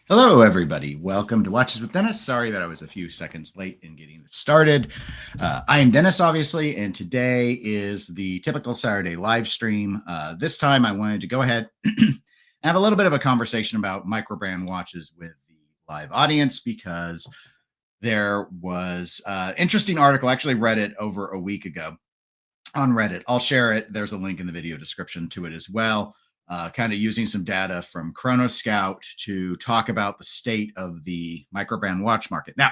Hello, everybody. Welcome to Watches with Dennis. Sorry that I was a few seconds late in getting this started. I am Dennis, obviously, and today is the typical Saturday live stream. This time I wanted to go ahead and have a little bit of a conversation about Microbrand watches with the live audience because there was an interesting article. I actually read it over a week ago on Reddit. I'll share it. There's a link in the video description to it as well. Kind of using some data from Chrono Scout to talk about the state of the microbrand watch market. Now,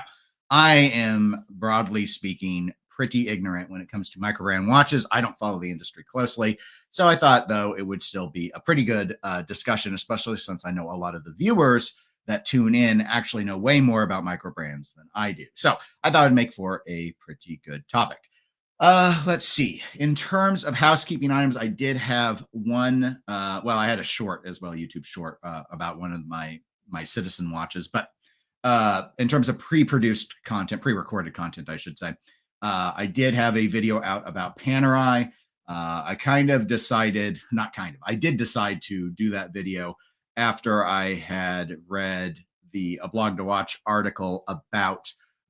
I am broadly speaking pretty ignorant when it comes to microbrand watches. I don't follow the industry closely. So I thought, though, it would still be a pretty good discussion, especially since I know a lot of the viewers that tune in actually know way more about microbrands than I do. So I thought it'd make for a pretty good topic. Let's see. In terms of housekeeping items, I did have one. Well, I had a short as well, YouTube short about one of my Citizen watches. But in terms of pre-produced content, pre-recorded content, I should say, I did have a video out about Panerai. I kind of decided, not kind of, I did decide to do that video after I had read a Blog to Watch article about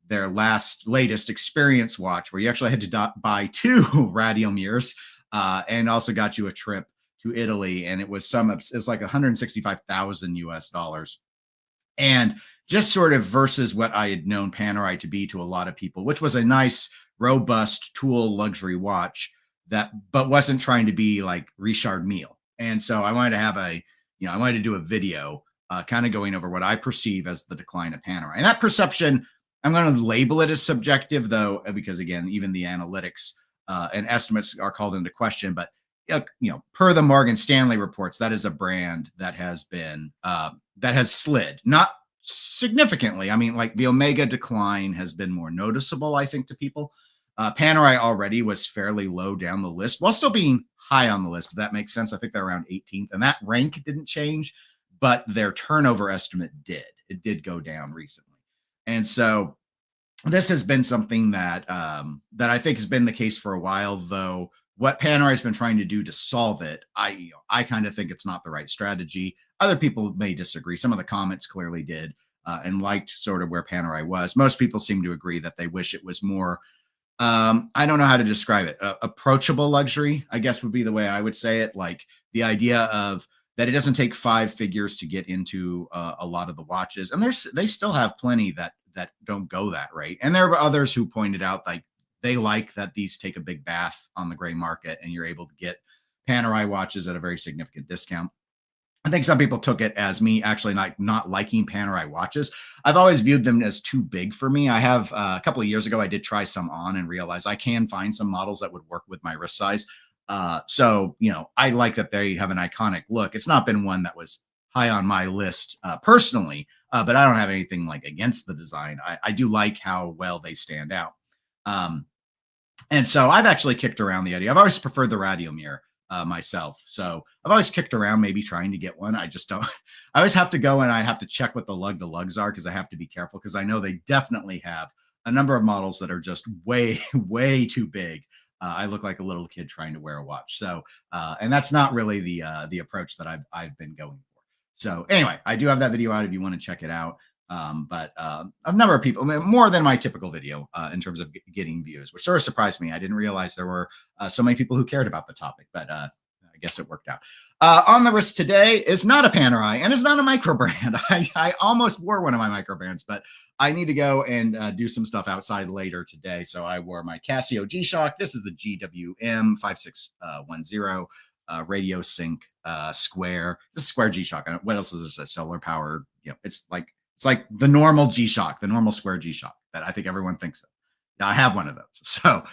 their latest experience watch, where you actually had to buy two radiomirs and also got you a trip to Italy, and it's like 165,000 US dollars, and just sort of versus what I had known Panerai to be to a lot of people, which was a nice, robust tool luxury watch but wasn't trying to be like Richard Mille. And so I wanted to have I wanted to do a video kind of going over what I perceive as the decline of Panerai, and that perception, I'm going to label it as subjective, though, because again, even the analytics and estimates are called into question. But per the Morgan Stanley reports, that is a brand that has slid, not significantly. I mean, like the Omega decline has been more noticeable, I think, to people. Panerai already was fairly low down the list, while still being high on the list. If that makes sense, I think they're around 18th, and that rank didn't change, but their turnover estimate did. It did go down recently. And so this has been something that I think has been the case for a while, though what Panerai has been trying to do to solve it, I kind of think it's not the right strategy. Other people may disagree. Some of the comments clearly did and liked sort of where Panerai was. Most people seem to agree that they wish it was more, I don't know how to describe it, approachable luxury, I guess would be the way I would say it. Like the idea of that it doesn't take five figures to get into a lot of the watches. And they still have plenty that don't go that rate. And there are others who pointed out like they like that these take a big bath on the gray market and you're able to get Panerai watches at a very significant discount. I think some people took it as me actually not liking Panerai watches. I've always viewed them as too big for me. I have a couple of years ago, I did try some on and realized I can find some models that would work with my wrist size. So, I like that they have an iconic look. It's not been one that was high on my list personally, but I don't have anything like against the design. I do like how well they stand out. And so I've actually kicked around the idea. I've always preferred the Radiomir myself. So I've always kicked around maybe trying to get one. I just don't. I always have to go and I have to check what the lugs are because I have to be careful because I know they definitely have a number of models that are just way, way too big. I look like a little kid trying to wear a watch. So, and that's not really the approach that I've been going for. So anyway, I do have that video out if you want to check it out. But a number of people, more than my typical video in terms of getting views, which sort of surprised me. I didn't realize there were so many people who cared about the topic, but I guess it worked out. On the wrist today is not a Panerai and it's not a microbrand. I almost wore one of my microbrands, but I need to go and do some stuff outside later today. So I wore my Casio G-Shock. This is the GWM 5610 Radio Sync Square. This is Square G-Shock. What else is this? Solar powered. It's like the normal G-Shock, the normal Square G-Shock that I think everyone thinks of. Now, I have one of those. So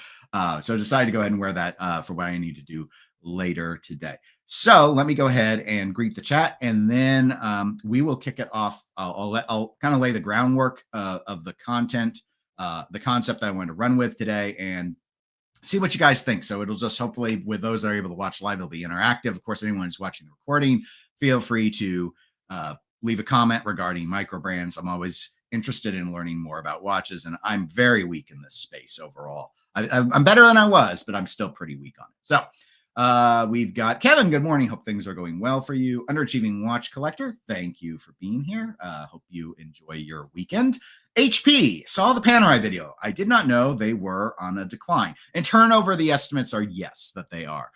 decided to go ahead and wear that for what I need to do later today. So let me go ahead and greet the chat, and then we will kick it off. I'll kind of lay the groundwork of the content, the concept that I want to run with today, and see what you guys think. So it'll just hopefully, with those that are able to watch live, it'll be interactive. Of course, anyone who's watching the recording, feel free to leave a comment regarding microbrands. I'm always interested in learning more about watches, and I'm very weak in this space overall. I'm better than I was, but I'm still pretty weak on it. So We've got Kevin. Good morning. Hope things are going well for you. Underachieving Watch Collector. Thank you for being here. Hope you enjoy your weekend. HP saw the Panerai video. I did not know they were on a decline. And turnover, the estimates are yes, that they are.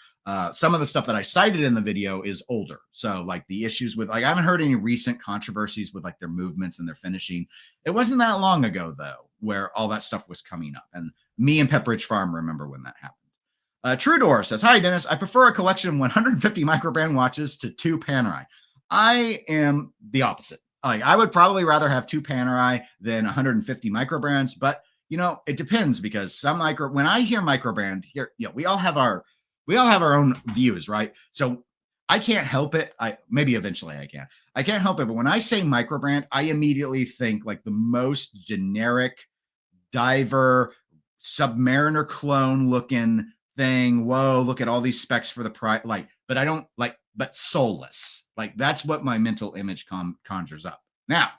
Some of the stuff that I cited in the video is older. So like the issues with, like, I haven't heard any recent controversies with like their movements and their finishing. It wasn't that long ago though, where all that stuff was coming up. And me and Pepperidge Farm remember when that happened. Trudor says, hi, Dennis. I prefer a collection of 150 Microbrand watches to 2 Panerai. I am the opposite. Like, I would probably rather have 2 Panerai than 150 Microbrands, but you know, it depends because when I hear Microbrand here, you know, we all have our own views, right? So I can't help it. Maybe eventually I can. I can't help it, but when I say Microbrand, I immediately think like the most generic diver Submariner clone looking thing. Whoa, look at all these specs for the price. Like, but I don't like, but soulless. Like, that's what my mental image conjures up. Now,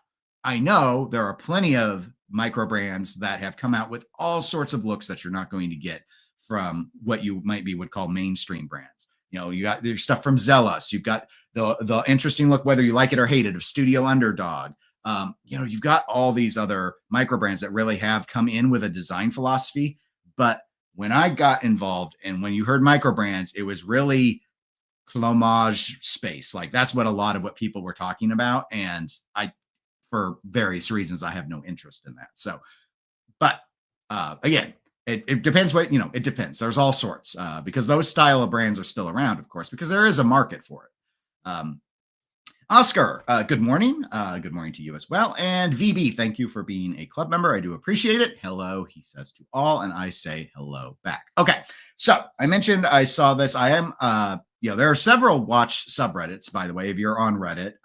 I know there are plenty of Microbrands that have come out with all sorts of looks that you're not going to get from what you would call mainstream brands. You know, you got there's stuff from Zealous. You've got the interesting look, whether you like it or hate it, of Studio Underdog. You know, you've got all these other Microbrands that really have come in with a design philosophy. But when I got involved and when you heard Microbrands, it was really clomage space. Like, that's what a lot of what people were talking about. And for various reasons, I have no interest in that. So, but again, it depends what, you know, it depends. There's all sorts because those style of brands are still around, of course, because there is a market for it. Oscar, good morning. Good morning to you as well. And VB, thank you for being a club member. I do appreciate it. Hello, he says to all, and I say hello back. Okay, so I mentioned I saw this. I am, you know, there are several watch subreddits, by the way. If you're on Reddit,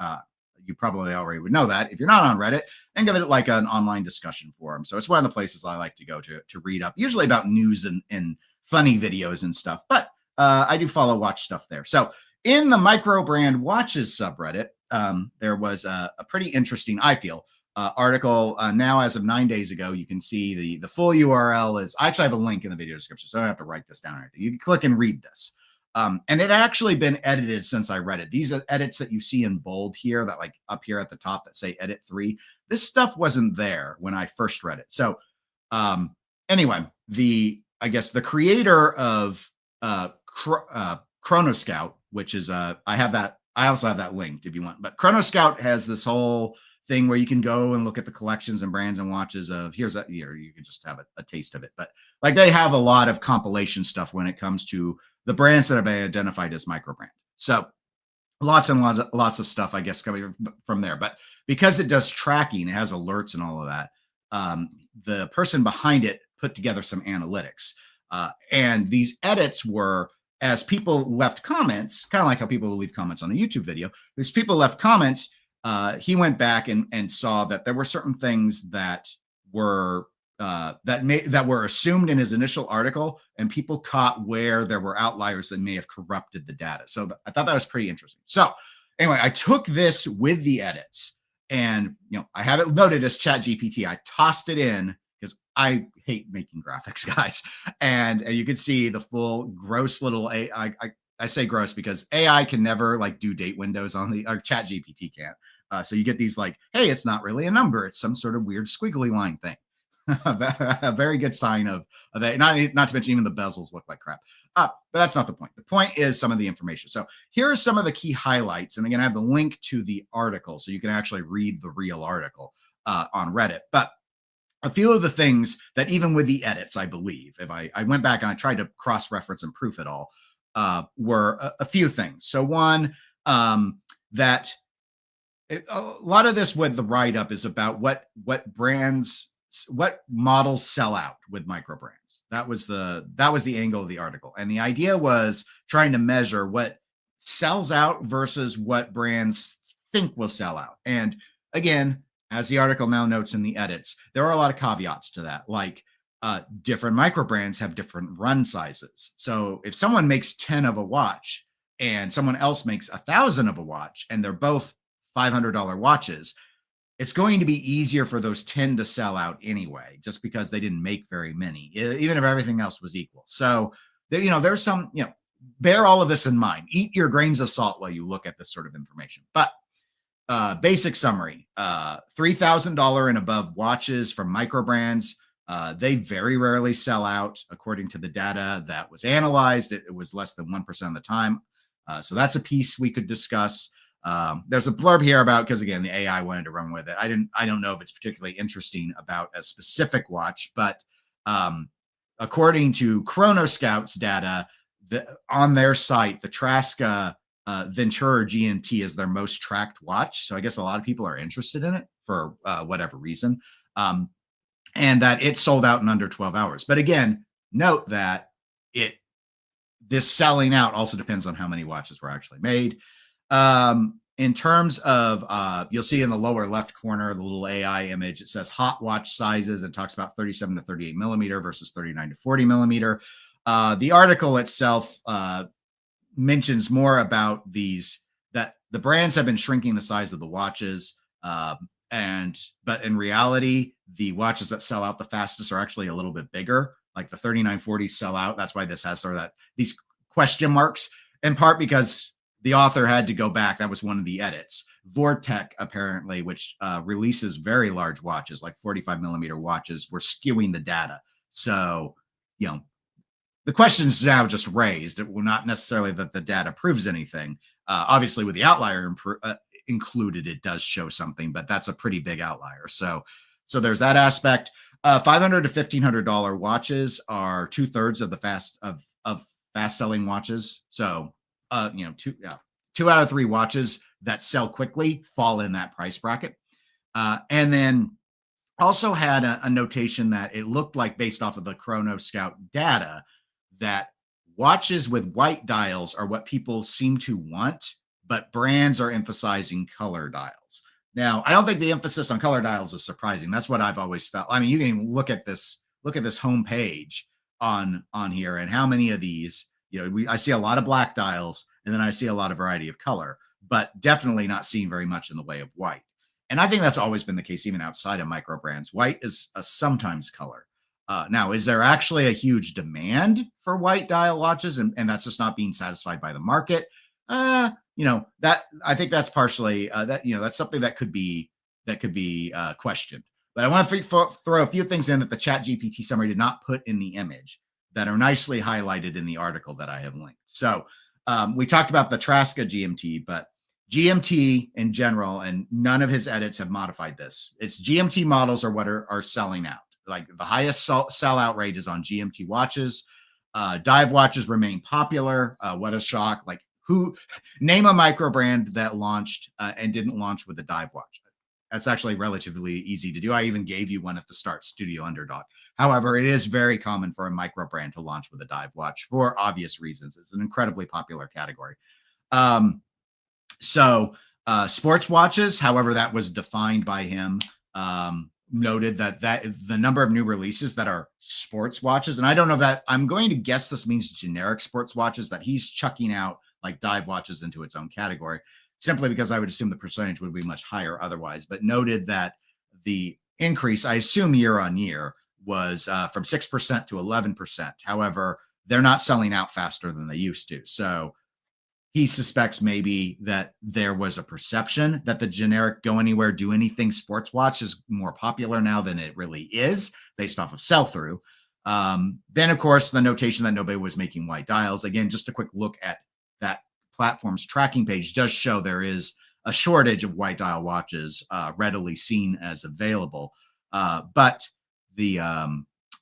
you probably already would know that. If you're not on Reddit, then give it like an online discussion forum. So it's one of the places I like to go to read up, usually about news and funny videos and stuff. But I do follow watch stuff there. So in the Microbrand watches subreddit, there was a pretty interesting, I feel, article. Now, as of 9 days ago, you can see the full URL is, I actually have a link in the video description, so I don't have to write this down or anything. You can click and read this. And it actually been edited since I read it. These are edits that you see in bold here, that like up here at the top that say edit 3. This stuff wasn't there when I first read it. So anyway, I guess the creator of Chrono Scout, which is I also have that linked if you want. But Chrono Scout has this whole thing where you can go and look at the collections and brands and watches of you can just have a taste of it. But like, they have a lot of compilation stuff when it comes to the brands that have been identified as Microbrand. So lots of stuff, I guess, coming from there. But because it does tracking, it has alerts and all of that. The person behind it put together some analytics. And these edits were, as people left comments, kind of like how people will leave comments on a YouTube video, as people left comments, he went back and saw that there were certain things that were that were assumed in his initial article, and people caught where there were outliers that may have corrupted the data. So I thought that was pretty interesting. So anyway, I took this with the edits, and you know, I have it loaded as ChatGPT. I tossed it in because I hate making graphics, guys. And you can see the full gross little AI. I say gross because AI can never like do date windows on or ChatGPT can't. So you get these like, hey, it's not really a number. It's some sort of weird squiggly line thing. A very good sign of that. Not to mention even the bezels look like crap. But that's not the point. The point is some of the information. So here are some of the key highlights. And again, I have the link to the article, so you can actually read the real article on Reddit. But a few of the things that even with the edits, I believe, if I went back and I tried to cross-reference and proof it all, were a few things. So one, that a lot of this with the write-up is about what models sell out with Microbrands. That was the angle of the article. And the idea was trying to measure what sells out versus what brands think will sell out. And again, as the article now notes in the edits, there are a lot of caveats to that. Like different Microbrands have different run sizes. So if someone makes 10 of a watch and someone else makes 1,000 of a watch, and they're both $500 watches, it's going to be easier for those 10 to sell out anyway, just because they didn't make very many, even if everything else was equal. So there, there's some, bear all of this in mind. Eat your grains of salt while you look at this sort of information. But basic summary, $3,000 and above watches from Microbrands. They very rarely sell out. According to the data that was analyzed, it was less than 1% of the time. So that's a piece we could discuss. There's a blurb here about, because again, the AI wanted to run with it. I don't know if it's particularly interesting about a specific watch, but according to Chronoscout's data, on their site, the Trasca Ventura GMT is their most tracked watch. So I guess a lot of people are interested in it for whatever reason. And that it sold out in under 12 hours. But again, note that this selling out also depends on how many watches were actually made. In terms of, you'll see in the lower left corner, the little AI image, it says hot watch sizes. It talks about 37 to 38 millimeter versus 39 to 40 millimeter. The article itself mentions more about that the brands have been shrinking the size of the watches. But in reality, the watches that sell out the fastest are actually a little bit bigger, like the 3940s sell out. That's why this has sort of these question marks, in part because the author had to go back. That was one of the edits. Vortec, apparently, which releases very large watches, like 45 millimeter watches, were skewing the data. So, the question's now just raised. It will not necessarily that the data proves anything. Obviously, with the outlier included, it does show something, but that's a pretty big outlier. So there's that aspect. $500 to $1,500 watches are 2/3 of the fast selling watches. So, two out of three watches that sell quickly fall in that price bracket. And then also had a notation that it looked like, based off of the Chronoscout data, that watches with white dials are what people seem to want, but brands are emphasizing color dials. Now, I don't think the emphasis on color dials is surprising. That's what I've always felt. I mean, you can look at this homepage on here, and how many of these, I see a lot of black dials, and then I see a lot of variety of color, but definitely not seeing very much in the way of white. And I think that's always been the case, even outside of Microbrands. White is a sometimes color. Now, is there actually a huge demand for white dial watches, and that's just not being satisfied by the market? That I think that's partially that's something that could be questioned. But I want to throw a few things in that the ChatGPT summary did not put in the image that are nicely highlighted in the article that I have linked. So we talked about the Trasca GMT, but GMT in general, and none of his edits have modified this. It's GMT models are what are selling out. Like the highest sellout rate is on GMT watches. Dive watches remain popular. What a shock. Like, name a Microbrand that launched and didn't launch with a dive watch. That's actually relatively easy to do. I even gave you one at the start, Studio Underdog. However, it is very common for a Microbrand to launch with a dive watch for obvious reasons. It's an incredibly popular category. Sports watches, however, that was defined by him, noted that the number of new releases that are sports watches, and I don't know that, I'm going to guess this means generic sports watches, that he's chucking out like dive watches into its own category, simply because I would assume the percentage would be much higher otherwise, but noted that the increase, I assume year on year, was from 6% to 11%. However, they're not selling out faster than they used to. So he suspects maybe that there was a perception that the generic go anywhere, do anything sports watch is more popular now than it really is, based off of sell-through. Then, of course, the notation that nobody was making white dials. Again, just a quick look at that platform's tracking page does show there is a shortage of white dial watches readily seen as available. But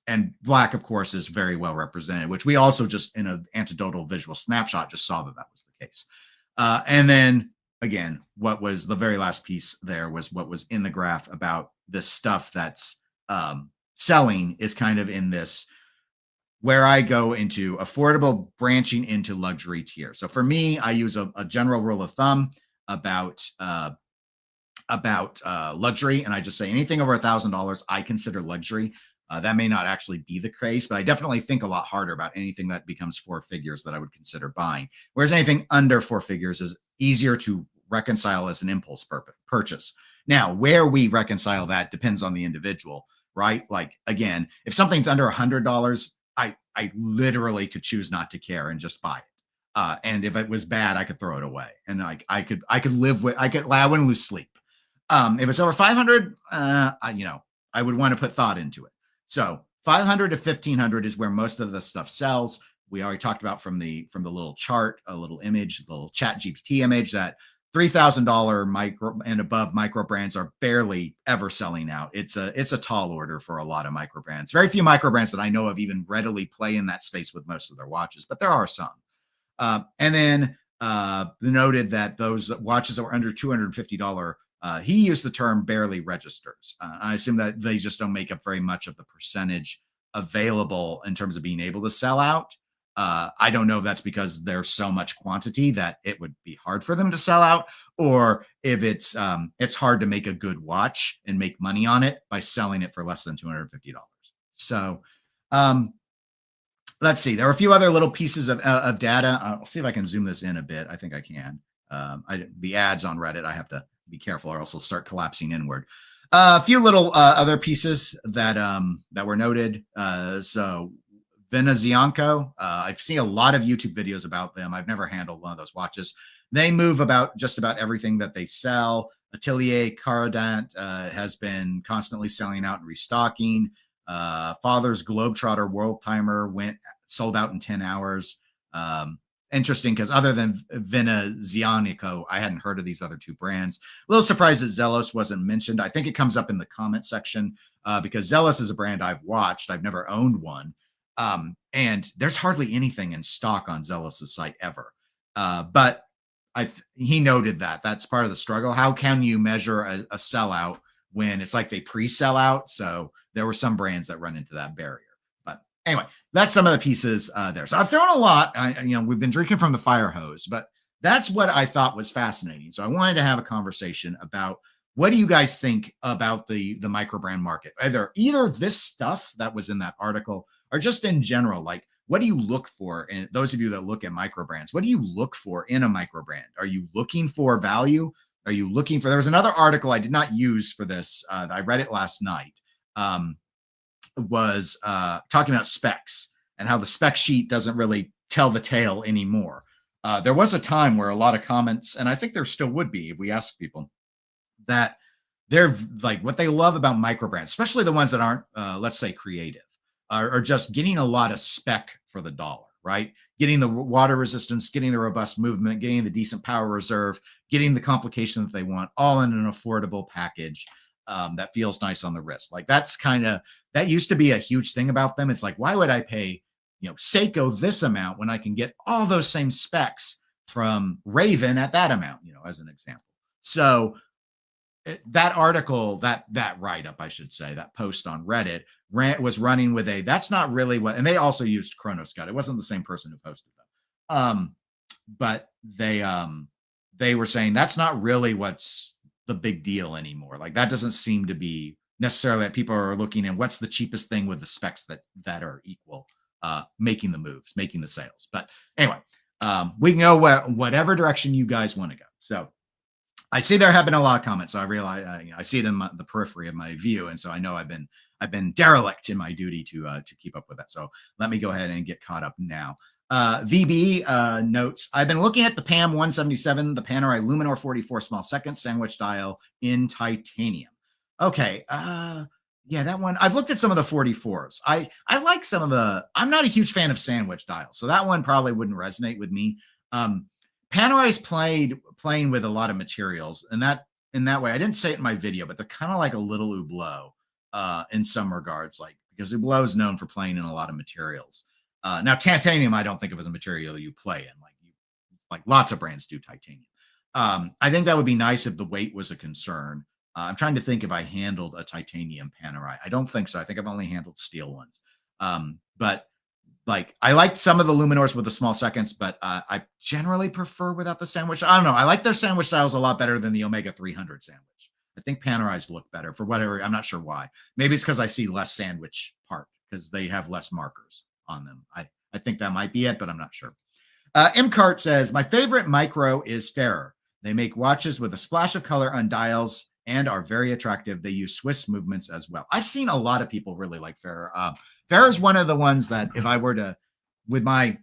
and black, of course, is very well represented, which we also just in an anecdotal visual snapshot just saw that was the case. And then again, what was the very last piece there was what was in the graph about this stuff that's selling is kind of in this, where I go into affordable branching into luxury tier. So for me, I use a general rule of thumb about luxury, and I just say anything over $1,000 I consider luxury. That may not actually be the case, but I definitely think a lot harder about anything that becomes four figures that I would consider buying. Whereas anything under four figures is easier to reconcile as an impulse purchase. Now, where we reconcile that depends on the individual, right? Like, again, if something's under $100, I literally could choose not to care and just buy it. And if it was bad, I could throw it away, and I could live with. I wouldn't lose sleep. If it's over 500, I would want to put thought into it. So 500 to 1500 is where most of the stuff sells. We already talked about from the little chart, a little image, the little Chat GPT image, that $3,000 micro and above micro brands are barely ever selling out. It's a tall order for a lot of micro brands. Very few micro brands that I know of even readily play in that space with most of their watches, but there are some. And then noted that those watches that were under $250, he used the term barely registers. I assume that they just don't make up very much of the percentage available in terms of being able to sell out. I don't know if that's because there's so much quantity that it would be hard for them to sell out, or if it's hard to make a good watch and make money on it by selling it for less than $250. So let's see. There are a few other little pieces of data. I'll see if I can zoom this in a bit. I think I can. The ads on Reddit, I have to be careful or else it'll start collapsing inward. A few little other pieces that were noted. So Venezianco, I've seen a lot of YouTube videos about them. I've never handled one of those watches. They move about just about everything that they sell. Atelier Caradant has been constantly selling out and restocking. Father's Globetrotter World Timer sold out in 10 hours. Interesting, because other than Venezianico, I hadn't heard of these other two brands. A little surprised that Zelos wasn't mentioned. I think it comes up in the comment section because Zelos is a brand I've watched. I've never owned one. And there's hardly anything in stock on Zelos's site ever. But he noted that that's part of the struggle. How can you measure a sellout when it's like they pre-sell out? So there were some brands that run into that barrier. But anyway, that's some of the pieces there. So I've thrown a lot. We've been drinking from the fire hose, but that's what I thought was fascinating. So I wanted to have a conversation about what do you guys think about the microbrand market? Either this stuff that was in that article or just in general, like what do you look for? And those of you that look at microbrands, what do you look for in a microbrand? Are you looking for value? Are you looking for, there was another article I did not use for this. I read it last night. Was talking about specs and how the spec sheet doesn't really tell the tale anymore. There was a time where a lot of comments, and I think there still would be if we ask people, that they're like what they love about microbrands, especially the ones that aren't, let's say, creative, are just getting a lot of spec for the dollar, right? Getting the water resistance, getting the robust movement, getting the decent power reserve, getting the complication that they want, all in an affordable package that feels nice on the wrist. Like that used to be a huge thing about them. It's like, why would I pay, Seiko this amount when I can get all those same specs from Raven at that amount, as an example. So that article, that write-up, I should say, that post on Reddit was running with that's not really what, and they also used Chronoscout. It wasn't the same person who posted them. But they were saying that's not really what's the big deal anymore. Like that doesn't seem to be necessarily that people are looking at what's the cheapest thing with the specs that are equal, making the moves, making the sales. But anyway, we can go whatever direction you guys want to go. So I see there have been a lot of comments. So I realize I see it in the periphery of my view, and so I know I've been derelict in my duty to keep up with that. So let me go ahead and get caught up now. VB notes, I've been looking at the PAM 177, the Panerai Luminor 44 small second sandwich dial in titanium. Okay. Yeah, that one. I've looked at some of the 44s. I like some of I'm not a huge fan of sandwich dials, so that one probably wouldn't resonate with me. Panerai's playing with a lot of materials, and in that way, I didn't say it in my video, but they're kind of like a little Hublot in some regards, like because Hublot is known for playing in a lot of materials. Now, titanium, I don't think of as a material you play in, like lots of brands do titanium. I think that would be nice if the weight was a concern. I'm trying to think if I handled a titanium Panerai. I don't think so. I think I've only handled steel ones. But like I liked some of the Luminors with the small seconds, but I generally prefer without the sandwich. I don't know. I like their sandwich styles a lot better than the Omega 300 sandwich. I think Panerai's look better for whatever. I'm not sure why. Maybe it's because I see less sandwich part because they have less markers on them. I think that might be it, but I'm not sure. MCart says, my favorite micro is Fairer. They make watches with a splash of color on dials and are very attractive. They use Swiss movements as well. I've seen a lot of people really like Fairer. Fairer is one of the ones that if I were to, with my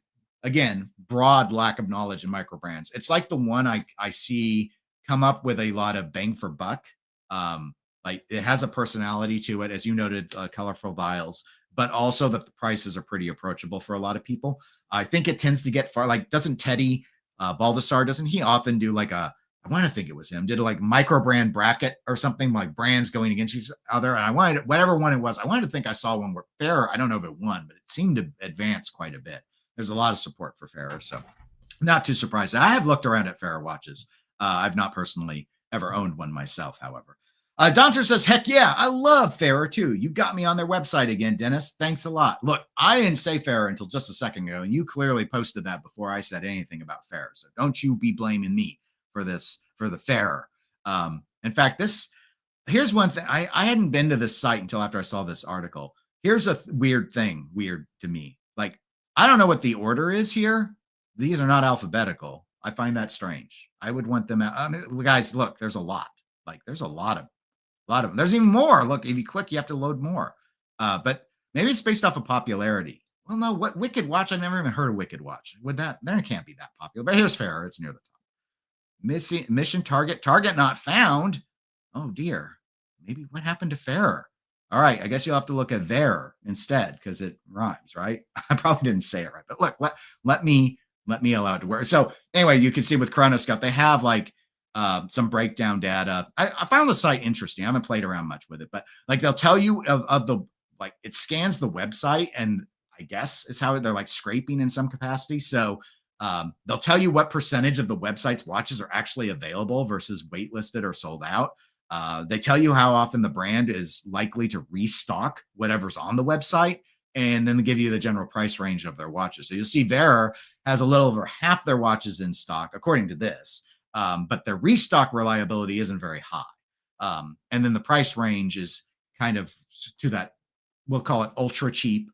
again, broad lack of knowledge in microbrands. It's like the one I see come up with a lot of bang for buck. Like it has a personality to it, as you noted, colorful vials, but also that the prices are pretty approachable for a lot of people. I think it tends to get far. Like, doesn't Teddy Baldessar, doesn't he often do like I want to think it was him, did a like microbrand bracket or something, like brands going against each other. And I wanted, whatever one it was, I wanted to think I saw one where Fair, I don't know if it won, but it seemed to advance quite a bit. There's a lot of support for Fair. So not too surprised. I have looked around at Fair watches. I've not personally ever owned one myself, however. Donter says, heck yeah, I love Fairer too. You got me on their website again, Dennis. Thanks a lot. Look, I didn't say Fairer until just a second ago, and you clearly posted that before I said anything about Fairer. So don't you be blaming me for this, for the Fairer. In fact, here's one thing. I hadn't been to this site until after I saw this article. Here's a weird to me. Like, I don't know what the order is here. These are not alphabetical. I find that strange. I would want them out. I mean, guys, look, there's a lot. Like, there's a lot of them. There's even more. Look, if you click, you have to load more. But maybe it's based off of popularity. Well, no, what Wicked Watch? I've never even heard of Wicked Watch. There can't be that popular. But here's Fairer. It's near the top. Mission target not found. Oh dear. Maybe what happened to Fairer? All right, I guess you'll have to look at Ver instead because it rhymes, right? I probably didn't say it right, but look, let me allow it to work. So anyway, you can see with Chronoscope, they have like some breakdown data. I found the site interesting. I haven't played around much with it, but like they'll tell you of the, like, it scans the website, and I guess is how they're like scraping in some capacity. So they'll tell you what percentage of the website's watches are actually available versus waitlisted or sold out. They tell you how often the brand is likely to restock whatever's on the website, and then they give you the general price range of their watches. So you'll see Vera has a little over half their watches in stock, according to this, but their restock reliability isn't very high. And then the price range is kind of to that, we'll call it ultra cheap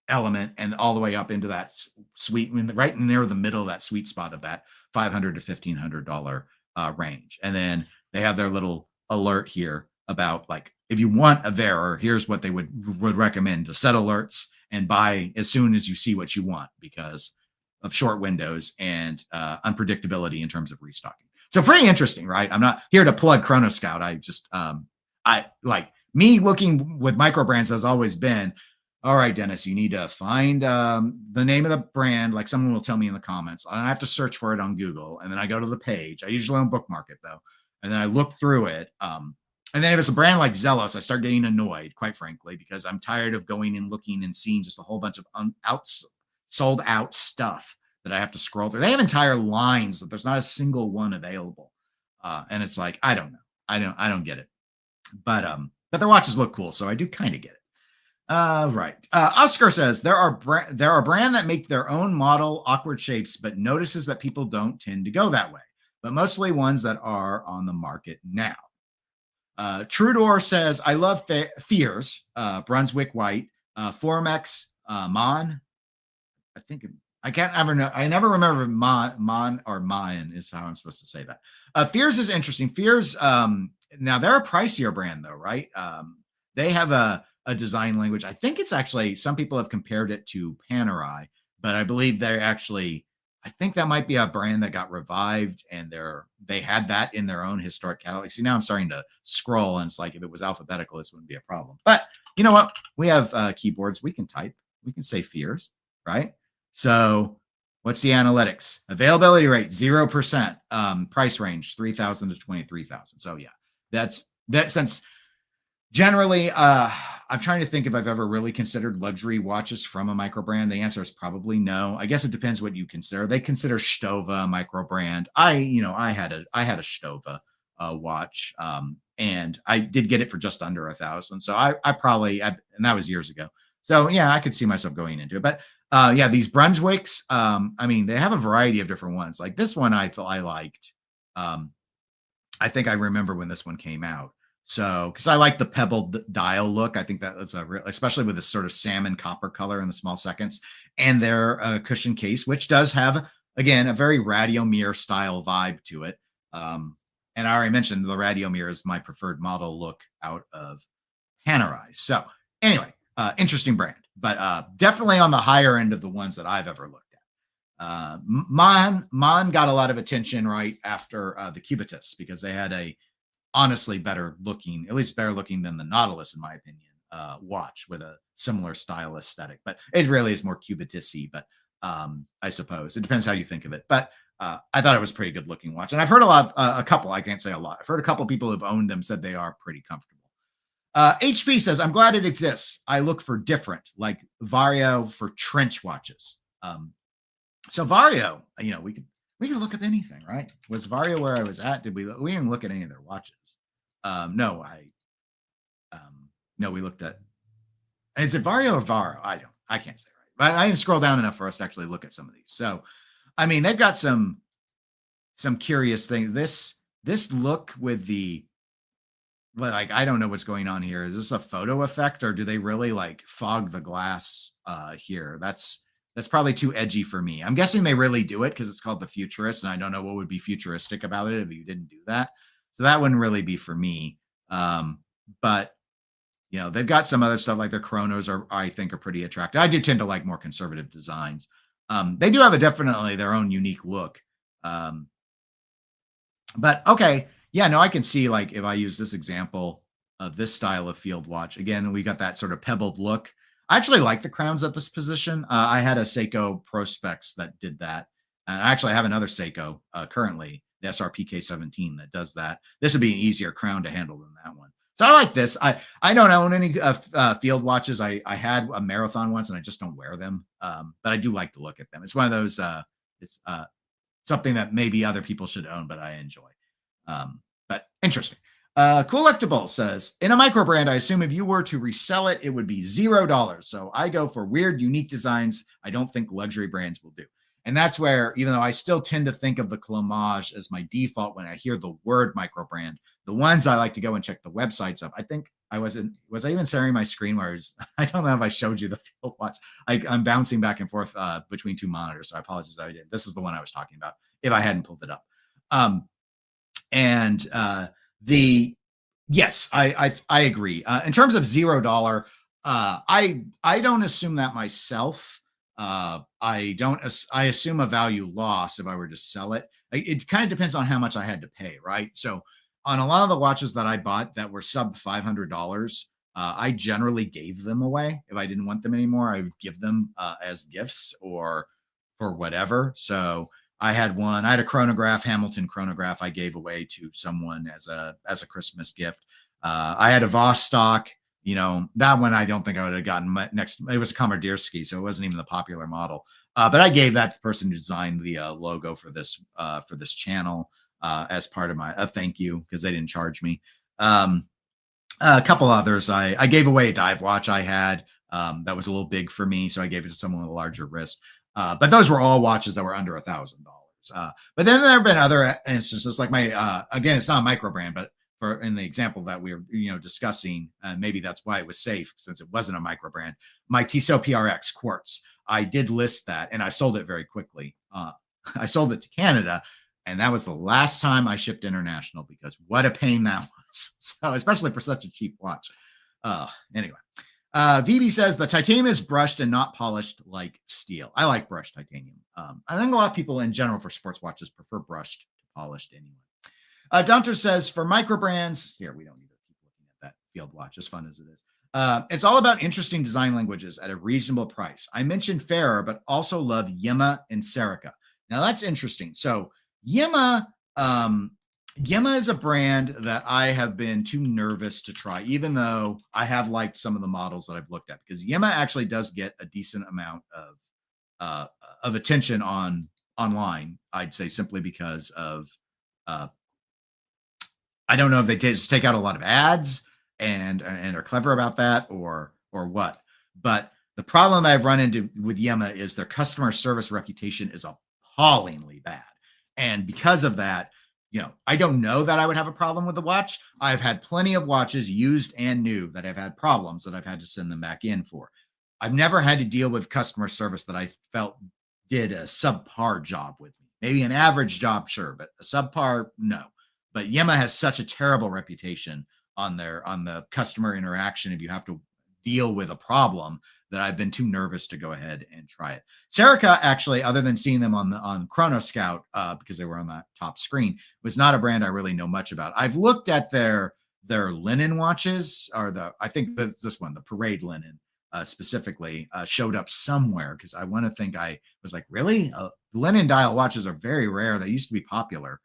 element, and all the way up into that sweet, right near the middle of that sweet spot of that $500 to $1,500 range. And then they have their little alert here about, like, if you want a Vera, here's what they would recommend: to set alerts and buy as soon as you see what you want, because of short windows and unpredictability in terms of restocking. So pretty interesting, right? I'm not here to plug Chronoscout. I just I like, me looking with microbrands has always been, all right, Dennis, you need to find the name of the brand. Like, someone will tell me in the comments, and I have to search for it on Google. And then I go to the page. I usually don't bookmark it though. And then I look through it. And then if it's a brand like Zelos, I start getting annoyed, quite frankly, because I'm tired of going and looking and seeing just a whole bunch of sold out stuff that I have to scroll through. They have entire lines that there's not a single one available. And it's like, I don't know. I don't get it. But their watches look cool, so I do kind of get it. Right. Oscar says there are brand that make their own model awkward shapes, but notices that people don't tend to go that way, but mostly ones that are on the market now. Trudor says, I love Fears, Brunswick White, Formex, Mon. I think I can't ever know. I never remember Mon or Mayan is how I'm supposed to say that. Fears is interesting. Fears, now they're a pricier brand though, right? They have a design language. I think it's actually, some people have compared it to Panerai, but I believe they're actually, I think that might be a brand that got revived, and they had that in their own historic catalog. See, now I'm starting to scroll, and it's like, if it was alphabetical, this wouldn't be a problem. But you know what? We have keyboards. We can type. We can say Fears, right? So what's the analytics? Availability rate, 0%. Price range, 3,000 to 23,000. So yeah, that's since generally, I'm trying to think if I've ever really considered luxury watches from a microbrand. The answer is probably no. I guess it depends what you consider. They consider Stova a microbrand. I had a Stova watch, and I did get it for just under 1,000. So I probably, and that was years ago. So yeah, I could see myself going into it. But yeah, these Brunswicks, I mean, they have a variety of different ones. Like this one, I thought I liked. I think I remember when this one came out. So, because I like the pebbled dial look, I think that is especially with this sort of salmon copper color in the small seconds, and their cushion case, which does have, again, a very Radiomir style vibe to it. And I already mentioned the Radiomir is my preferred model look out of Panerai. So anyway, Interesting brand, but definitely on the higher end of the ones that I've ever looked at. Mon got a lot of attention right after the Cubitus because they had a honestly better looking, at least better looking than the Nautilus, in my opinion, watch with a similar style aesthetic. But it really is more Cubitus-y, but I suppose it depends how you think of it. But I thought it was a pretty good looking watch. And I've heard a couple, I can't say a lot. I've heard a couple people who've owned them said they are pretty comfortable. HP says, I'm glad it exists. I look for different, like Vario for trench watches. So Vario, we could look up anything, right? Was Vario where I was at? We didn't look at any of their watches. No, we looked at, is it Vario or Varo? I can't say right, but I didn't scroll down enough for us to actually look at some of these. So, I mean, they've got some curious things. This look with the, but like, I don't know what's going on here. Is this a photo effect or do they really like fog the glass here? That's probably too edgy for me. I'm guessing they really do it because it's called the Futurist, and I don't know what would be futuristic about it if you didn't do that. So that wouldn't really be for me. But they've got some other stuff like their chronos I think are pretty attractive. I do tend to like more conservative designs. They do have definitely their own unique look. But okay. Yeah, no, I can see like if I use this example of this style of field watch, again, we got that sort of pebbled look. I actually like the crowns at this position. I had a Seiko Prospex that did that. And I actually have another Seiko currently, the SRPK17 that does that. This would be an easier crown to handle than that one. So I like this. I don't own any field watches. I had a Marathon once and I just don't wear them. But I do like to look at them. It's one of those, it's something that maybe other people should own, but I enjoy. But interesting. Collectible says, in a Microbrand, I assume if you were to resell it, it would be $0. So I go for weird, unique designs I don't think luxury brands will do. And that's where, even though I still tend to think of the Clomage as my default when I hear the word Microbrand, the ones I like to go and check the websites of, I think was I even sharing my screen where I don't know if I showed you the field watch. I'm bouncing back and forth between two monitors. So I apologize that I did. This is the one I was talking about if I hadn't pulled it up. Yes, I agree. In terms of $0, I don't assume that myself. I assume a value loss if I were to sell it. It kind of depends on how much I had to pay, right? So on a lot of the watches that I bought that were sub $500, I generally gave them away. If I didn't want them anymore, I would give them as gifts or for whatever. So I had a chronograph, Hamilton chronograph I gave away to someone as a Christmas gift. I had a Vostok, that one I don't think I would have gotten next. It was a Komardierski, so it wasn't even the popular model. But I gave that to the person who designed the logo for this channel as part of my thank you because they didn't charge me. A couple others. I gave away a dive watch I had that was a little big for me, so I gave it to someone with a larger wrist. But those were all watches that were under $1,000. But then there have been other instances like my, again, it's not a Microbrand, but in the example that we were, discussing, maybe that's why it was safe since it wasn't a Microbrand. My Tissot PRX quartz, I did list that and I sold it very quickly. I sold it to Canada and that was the last time I shipped international because what a pain that was. So especially for such a cheap watch. Anyway. VB says the titanium is brushed and not polished like steel. I like brushed titanium. I think a lot of people in general for sports watches prefer brushed to polished anyway. Dunter says for Microbrands, here we don't need to keep looking at that field watch, as fun as it is. It's all about interesting design languages at a reasonable price. I mentioned Ferrer, but also love Yema and Serica. Now that's interesting. So Yema is a brand that I have been too nervous to try, even though I have liked some of the models that I've looked at, because Yema actually does get a decent amount of attention online. I'd say simply because of I don't know if they just take out a lot of ads and are clever about that or what. But the problem that I've run into with Yema is their customer service reputation is appallingly bad, and because of that. I don't know that I would have a problem with the watch. I've had plenty of watches, used and new, that have had problems that I've had to send them back in for. I've never had to deal with customer service that I felt did a subpar job with me. Maybe an average job, sure, but a subpar, no. But Yema has such a terrible reputation on the customer interaction. If you have to deal with a problem that I've been too nervous to go ahead and try it. Serica, actually, other than seeing them on Chrono Scout because they were on that top screen, was not a brand I really know much about. I've looked at their linen watches, or I think this one, the Parade linen, specifically showed up somewhere, because I want to think I was like, really? Linen dial watches are very rare. They used to be popular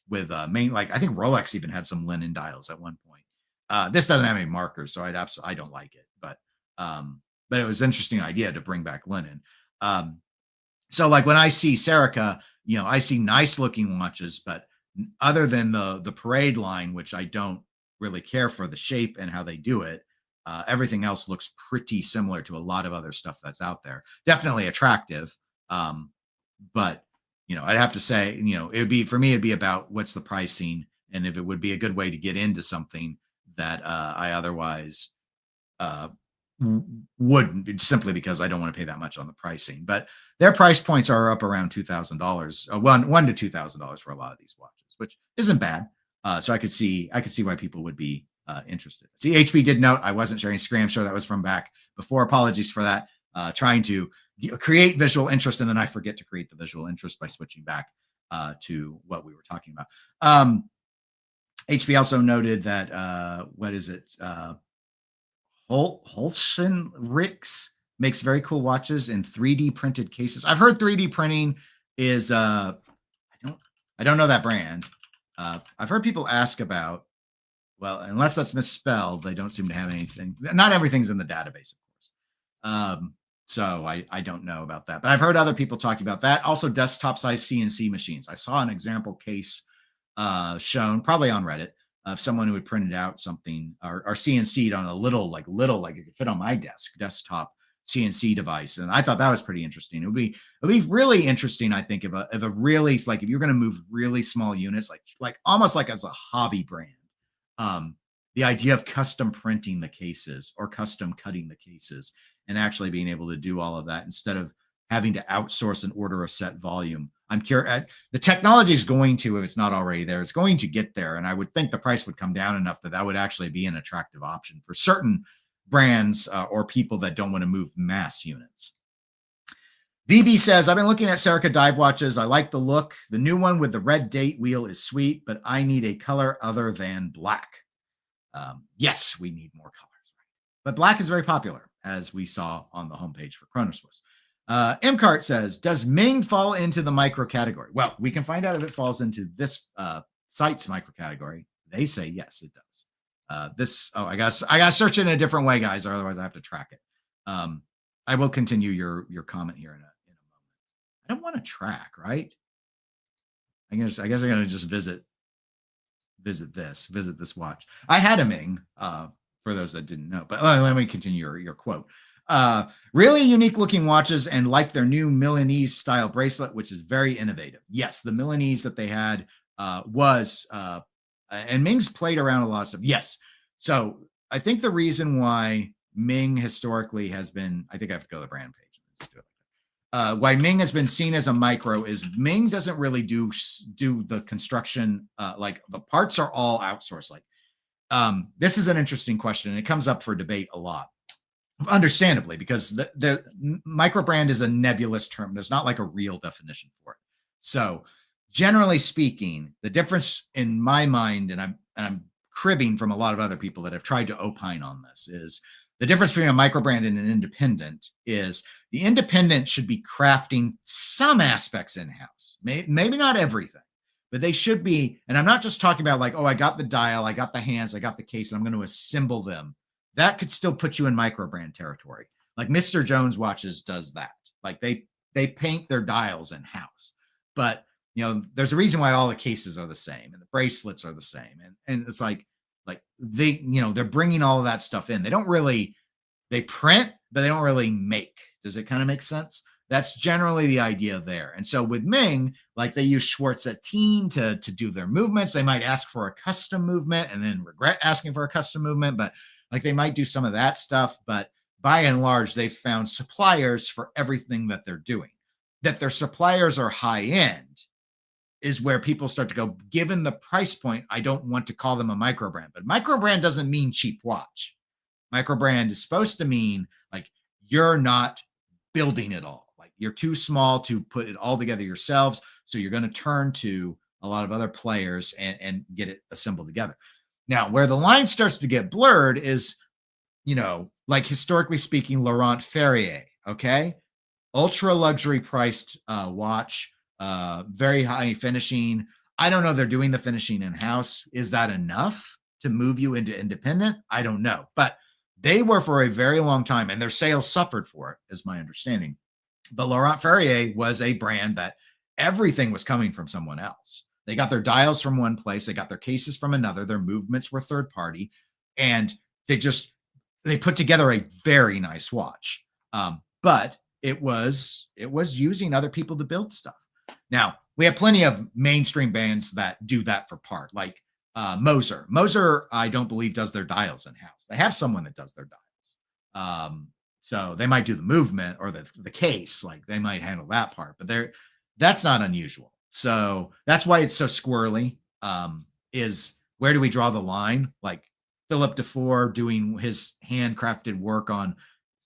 with like I think Rolex even had some linen dials at one point. This doesn't have any markers, so I don't like it, but it was an interesting idea to bring back linen. So like when I see Serica, I see nice looking watches, but other than the Parade line, which I don't really care for the shape and how they do it, everything else looks pretty similar to a lot of other stuff that's out there. Definitely attractive, but I'd have to say, it would be, for me, it'd be about what's the pricing, and if it would be a good way to get into something that I otherwise wouldn't, simply because I don't want to pay that much on the pricing. But their price points are up around $2,000, $1,000 to $2,000 for a lot of these watches, which isn't bad. So I could see why people would be interested. See, HB did note I wasn't sharing screen. I'm sure that was from back before. Apologies for that. Trying to create visual interest, and then I forget to create the visual interest by switching back to what we were talking about. HB also noted that what is it? Holschen Ricks makes very cool watches in 3D printed cases. I've heard 3D printing is I don't know that brand. I've heard people ask about, well, unless that's misspelled, they don't seem to have anything. Not everything's in the database, of course. So I don't know about that, but I've heard other people talking about that. Also, desktop size CNC machines. I saw an example case shown, probably on Reddit, of someone who had printed out something or CNC'd on a little, like it could fit on my desktop CNC device. And I thought that was pretty interesting. It would be really interesting, I think, if a really, like, if you're going to move really small units, like almost like as a hobby brand, the idea of custom printing the cases or custom cutting the cases and actually being able to do all of that instead of having to outsource and order a set volume. I'm curious. The technology is going to, if it's not already there, it's going to get there. And I would think the price would come down enough that would actually be an attractive option for certain brands or people that don't want to move mass units. VB says, I've been looking at Serica dive watches. I like the look. The new one with the red date wheel is sweet, but I need a color other than black. Yes, we need more colors, right? But black is very popular, as we saw on the homepage for Chronoswiss. MCart says, does Ming fall into the micro category? Well, we can find out if it falls into this site's micro category. They say yes, it does. I gotta search it in a different way, guys, or otherwise I have to track it. I will continue your comment here in a moment. I don't want to track, right? I guess I gotta just visit this watch. I had a Ming, for those that didn't know, but let me continue your quote. Really unique looking watches, and like their new Milanese style bracelet, which is very innovative. Yes, the Milanese that they had was and Ming's played around a lot of stuff. Yes. So I think the reason why Ming historically has been, I think I have to go to the brand page. Let's do it. Why Ming has been seen as a micro is Ming doesn't really do the construction. Like the parts are all outsourced. Like this is an interesting question. And it comes up for debate a lot. Understandably, because the microbrand is a nebulous term. There's not like a real definition for it. So generally speaking, the difference in my mind, and I'm cribbing from a lot of other people that have tried to opine on this, is the difference between a microbrand and an independent is the independent should be crafting some aspects in-house. Maybe not everything, but they should be. And I'm not just talking about like, oh, I got the dial, I got the hands, I got the case, and I'm going to assemble them. That could still put you in microbrand territory. Like Mr. Jones Watches does that. Like they paint their dials in-house. But there's a reason why all the cases are the same and the bracelets are the same. And it's like they're bringing all of that stuff in. They print, but they don't really make. Does it kind of make sense? That's generally the idea there. And so with Ming, like they use Schwarz-Satin to do their movements. They might ask for a custom movement and then regret asking for a custom movement, but like they might do some of that stuff. But by and large, they've found suppliers for everything that they're doing. That their suppliers are high end is where people start to go, given the price point, I don't want to call them a microbrand. But microbrand doesn't mean cheap watch. Microbrand is supposed to mean like you're not building it all. Like you're too small to put it all together yourselves. So you're going to turn to a lot of other players and get it assembled together. Now, where the line starts to get blurred is, like historically speaking, Laurent Ferrier, okay? Ultra luxury priced watch, very high finishing. I don't know if they're doing the finishing in house. Is that enough to move you into independent? I don't know. But they were for a very long time, and their sales suffered for it, is my understanding. But Laurent Ferrier was a brand that everything was coming from someone else. They got their dials from one place, they got their cases from another, their movements were third party, and they put together a very nice watch. But it was using other people to build stuff. Now we have plenty of mainstream bands that do that for part, like Moser. Moser, I don't believe does their dials in house. They have someone that does their dials. So they might do the movement or the case, like they might handle that part, but that's not unusual. So that's why it's so squirrely. Is where do we draw the line? Like Philip DeFore doing his handcrafted work on,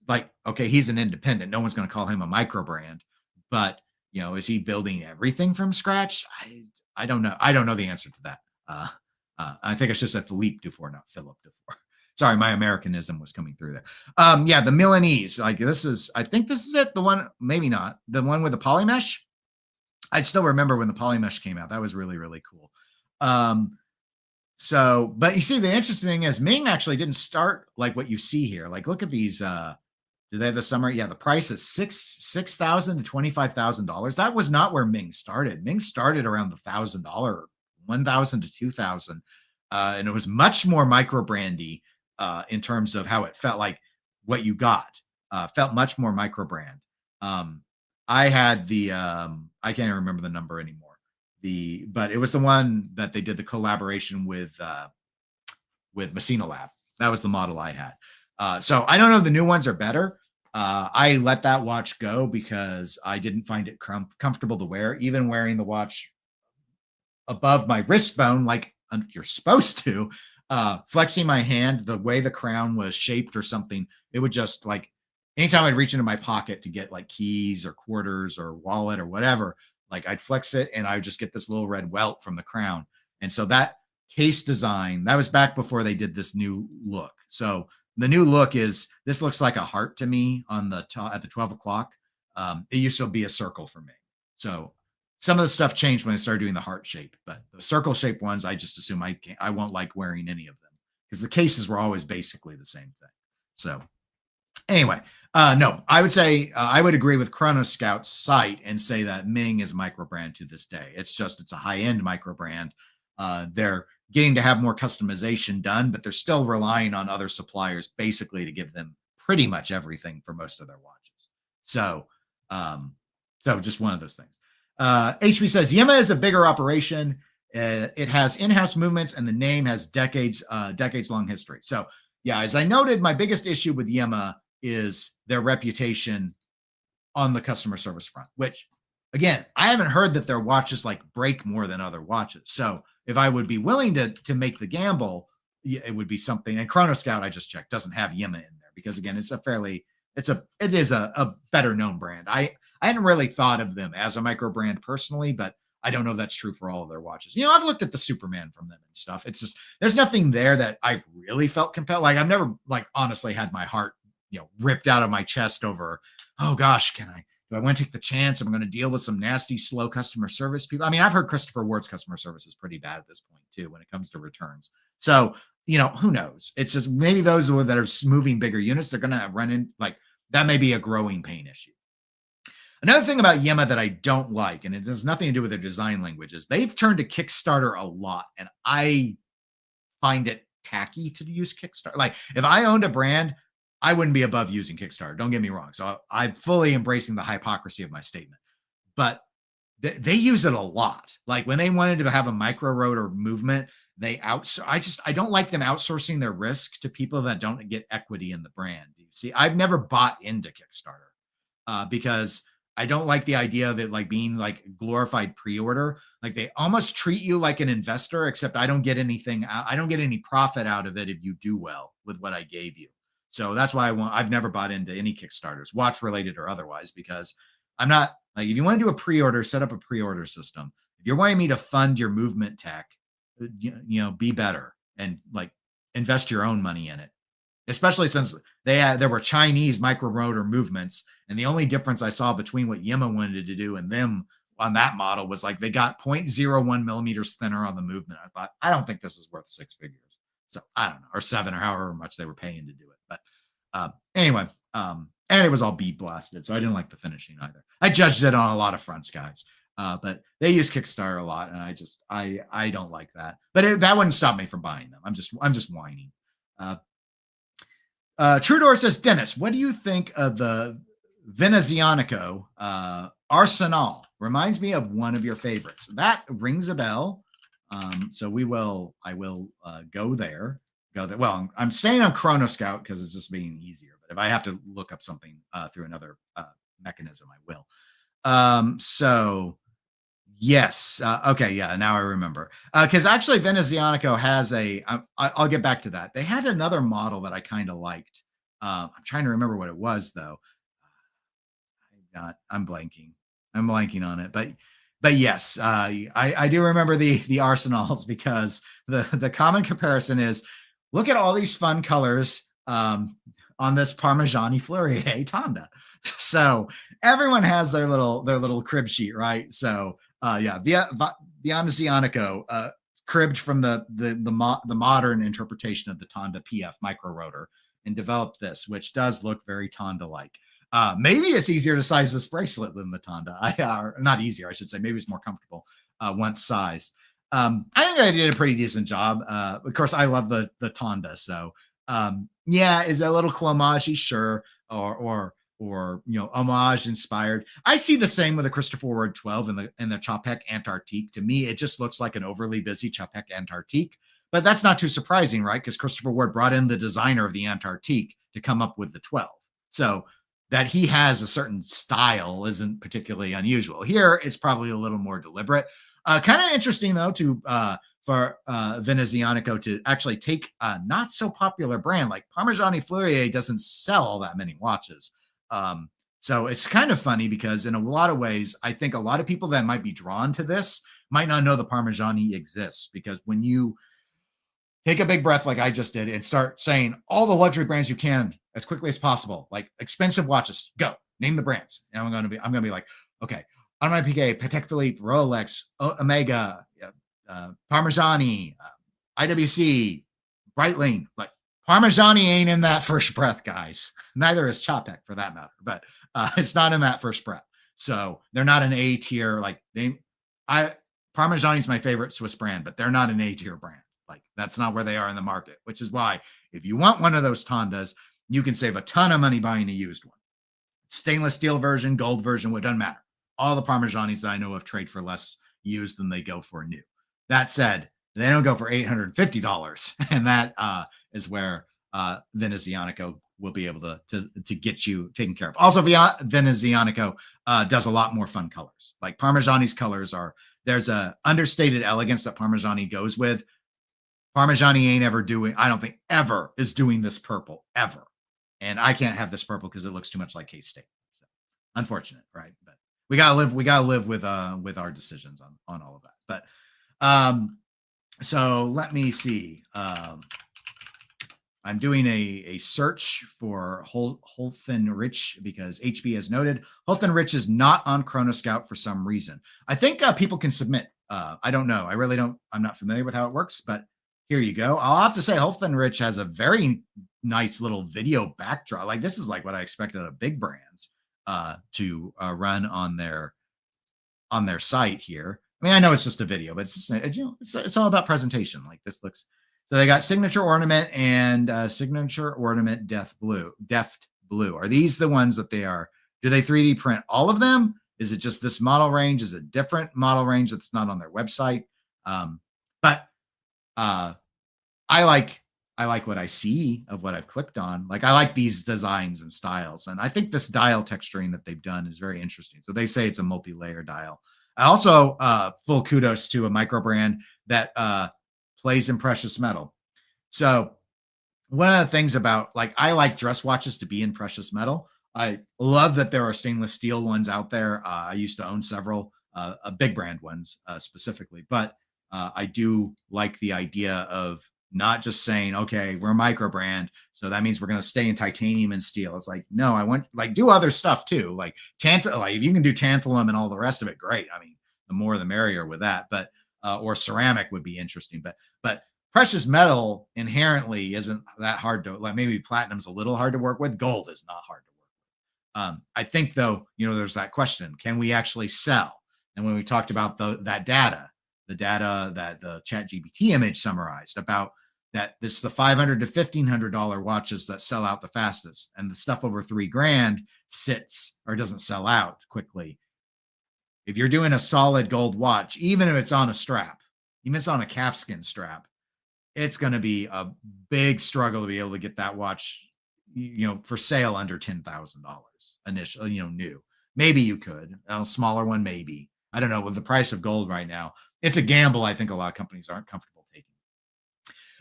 like, okay, he's an independent. No one's going to call him a micro brand, but is he building everything from scratch? I don't know. I don't know the answer to that. I think I should have said Philippe DeFore, not Philip DeFore. Sorry, my Americanism was coming through there. Yeah, the Milanese. Like I think this is it. The one, maybe not. The one with the polymesh. I still remember when the polymesh came out. That was really, really cool. But you see, the interesting thing is Ming actually didn't start like what you see here. Like, look at these. Do they have the summer? Yeah, the price is $6,000 to $25,000. That was not where Ming started. Ming started around the $1,000, $1,000 to $2,000, and it was much more micro brandy in terms of how it felt. Like what you got felt much more micro brand. I had the I can't even remember the number anymore. But it was the one that they did the collaboration with Messina Lab. That was the model I had. So I don't know if the new ones are better. I let that watch go because I didn't find it comfortable to wear, even wearing the watch above my wrist bone, like you're supposed to. Flexing my hand, the way the crown was shaped or something, it would just like, anytime I'd reach into my pocket to get like keys or quarters or wallet or whatever, like I'd flex it and I would just get this little red welt from the crown. And so that case design, that was back before they did this new look. So the new look is, this looks like a heart to me on the top at the 12 o'clock. It used to be a circle for me. So some of the stuff changed when I started doing the heart shape, but the circle shaped ones, I just assume I won't like wearing any of them because the cases were always basically the same thing. So anyway, no, I would say I would agree with Chrono Scout's site and say that Ming is a micro brand to this day. It's a high-end micro brand. They're getting to have more customization done, but they're still relying on other suppliers basically to give them pretty much everything for most of their watches. So just one of those things. HB says Yema is a bigger operation. It has in-house movements and the name has decades long history. So yeah, as I noted, my biggest issue with Yema is their reputation on the customer service front, which again, I haven't heard that their watches like break more than other watches. So if I would be willing to make the gamble, it would be something. And Chrono Scout, I just checked, doesn't have Yema in there because again, it is a better known brand. I hadn't really thought of them as a micro brand personally, but I don't know if that's true for all of their watches. I've looked at the Superman from them and stuff. It's just, there's nothing there that I've really felt compelled. Like I've never like honestly had my heart, ripped out of my chest over, oh gosh, do I want to take the chance? I'm going to deal with some nasty, slow customer service people. I mean, I've heard Christopher Ward's customer service is pretty bad at this point too, when it comes to returns. So, who knows? It's just maybe those that are moving bigger units, they're going to run in like that may be a growing pain issue. Another thing about Yema that I don't like, and it has nothing to do with their design language, is they've turned to Kickstarter a lot. And I find it tacky to use Kickstarter. Like if I owned a brand, I wouldn't be above using Kickstarter. Don't get me wrong. So I'm fully embracing the hypocrisy of my statement, but they use it a lot. Like when they wanted to have a micro rotor movement, I don't like them outsourcing their risk to people that don't get equity in the brand. You see, I've never bought into Kickstarter because I don't like the idea of it like being like glorified pre-order. Like they almost treat you like an investor, except I don't get anything. I don't get any profit out of it if you do well with what I gave you. So that's why I've never bought into any Kickstarters, watch related or otherwise, because I'm not like, if you want to do a pre-order, set up a pre-order system. If you're wanting me to fund your movement tech, be better and like invest your own money in it, especially since there were Chinese micro rotor movements, and the only difference I saw between what Yima wanted to do and them on that model was like they got 0.01 millimeters thinner on the movement. I thought, I don't think this is worth six figures. So I don't know, or seven, or however much they were paying to do it. But anyway, and it was all bead blasted, so I didn't like the finishing either. I judged it on a lot of fronts, guys. But they use Kickstarter a lot, and I don't like that. But that wouldn't stop me from buying them. I'm just whining. Trudor says, Dennis, what do you think of the Venezianico Arsenal? Reminds me of one of your favorites. That rings a bell. So I will go there. Well, I'm staying on Chrono Scout because it's just being easier. But if I have to look up something through another mechanism, I will. So yes. Okay. Yeah. Now I remember. Because actually Venezianico has I'll get back to that. They had another model that I kind of liked. I'm trying to remember what it was though. I'm blanking on it, but yes, I do remember the arsenals, because the common comparison is, look at all these fun colors on this Parmigiani Fleurier Tonda. So everyone has their little crib sheet, right? So yeah, Venezianico cribbed from the modern interpretation of the Tonda PF micro rotor and developed this, which does look very Tonda like. Maybe it's easier to size this bracelet than the Tonda. Not easier, I should say. Maybe it's more comfortable once sized. I think I did a pretty decent job. Of course, I love the Tonda. So yeah, is a little homage, sure, or homage inspired. I see the same with the Christopher Ward 12 and the Chapek Antarctique. To me, it just looks like an overly busy Chapek Antarctique. But that's not too surprising, right? Because Christopher Ward brought in the designer of the Antarctique to come up with the 12. So that he has a certain style isn't particularly unusual. Here, it's probably a little more deliberate. Kind of interesting, though, for Venezianico to actually take a not so popular brand like Parmigiani Fleurier doesn't sell all that many watches. So it's kind of funny because in a lot of ways, I think a lot of people that might be drawn to this might not know the Parmigiani exists, because when you take a big breath like I just did and start saying all the luxury brands you can as quickly as possible, like expensive watches, go name the brands. And I'm gonna be like, okay, Audemars Piguet, Patek Philippe, Rolex, Omega, Parmigiani, IWC, Breitling. Like Parmigiani ain't in that first breath, guys. Neither is Chapek for that matter, but it's not in that first breath. So they're not an A tier. Parmigiani is my favorite Swiss brand, but they're not an A tier brand. Like that's not where they are in the market, which is why if you want one of those Tondas, you can save a ton of money buying a used one. Stainless steel version, gold version, it doesn't matter. All the Parmigianis that I know of trade for less used than they go for new. That said, they don't go for $850, and that is where Venezianico will be able to get you taken care of. Also, Venezianico does a lot more fun colors. Like Parmigiani's colors there's a understated elegance that Parmigiani goes with. Parmigiani ain't ever doing, I don't think ever is doing this purple ever. And I can't have this purple because it looks too much like K-State. So unfortunate, right? But we gotta live with our decisions on all of that. But so let me see. I'm doing a search for Holthen-Rich because HB has noted Holthen-Rich is not on Chrono Scout for some reason. I think people can submit. I don't know. I really don't. I'm not familiar with how it works, but here you go. I'll have to say Holthen-Rich has a very nice little video backdrop. Like this is like what I expected of big brands to run on their site here. I mean, I know it's just a video, but it's just, it's all about presentation. Like this looks. So they got signature ornament and signature ornament deft blue. Are these the ones that they are? Do they 3D print all of them? Is it just this model range? Is it different model range that's not on their website? But I like what I see of what I've clicked on. Like I like these designs and styles. And I think this dial texturing that they've done is very interesting. So they say it's a multi-layer dial. I also full kudos to a Microbrand that plays in precious metal. So one of the things about, like, I like dress watches to be in precious metal. I love that there are stainless steel ones out there. I used to own several, big brand ones specifically, but I do like the idea of not just saying, okay, we're Microbrand, so that means we're going to stay in titanium and steel. It's like, no, I want, like, do other stuff too, like like if you can do tantalum and all the rest of it, great. I mean, the more the merrier with that. But or ceramic would be interesting, but precious metal inherently isn't that hard to, like, maybe platinum's a little hard to work with. Gold is not hard to work with. I think though, there's that question, can we actually sell? And when we talked about that data, the data that the chat GPT image summarized about that, it's the $500 to $1,500 watches that sell out the fastest, and the stuff over $3,000 sits or doesn't sell out quickly. If you're doing a solid gold watch, even if it's on a strap, even if it's on a calfskin strap, it's going to be a big struggle to be able to get that watch, for sale under $10,000 initially, new. Maybe you could, a smaller one, maybe. I don't know. With the price of gold right now, it's a gamble I think a lot of companies aren't comfortable taking.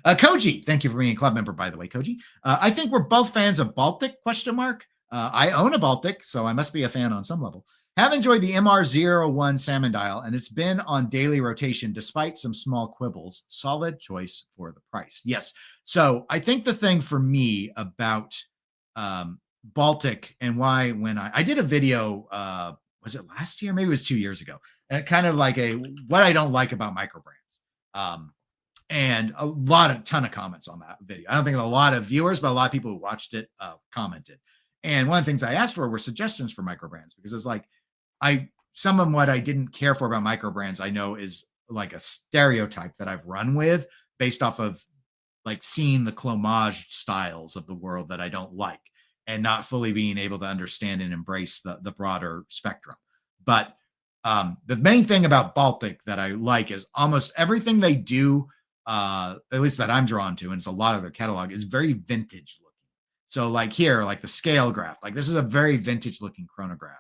Koji, thank you for being a club member, by the way, Koji. I think we're both fans of Baltic, ? I own a Baltic, so I must be a fan on some level. Have enjoyed the MR01 salmon dial, and it's been on daily rotation despite some small quibbles. Solid choice for the price. Yes. So I think the thing for me about Baltic, and why, when I did a video, was it last year? Maybe it was 2 years ago. And kind of like what I don't like about microbrands. And a ton of comments on that video. I don't think a lot of viewers, but a lot of people who watched it commented. And one of the things I asked for were suggestions for microbrands, because it's like, some of what I didn't care for about microbrands, I know is like a stereotype that I've run with based off of, like, seeing the clomage styles of the world that I don't like, and not fully being able to understand and embrace the broader spectrum. But the main thing about Baltic that I like is almost everything they do, at least that I'm drawn to, and it's a lot of their catalog, is very vintage looking. So like here, like the scale graph, like this is a very vintage looking chronograph.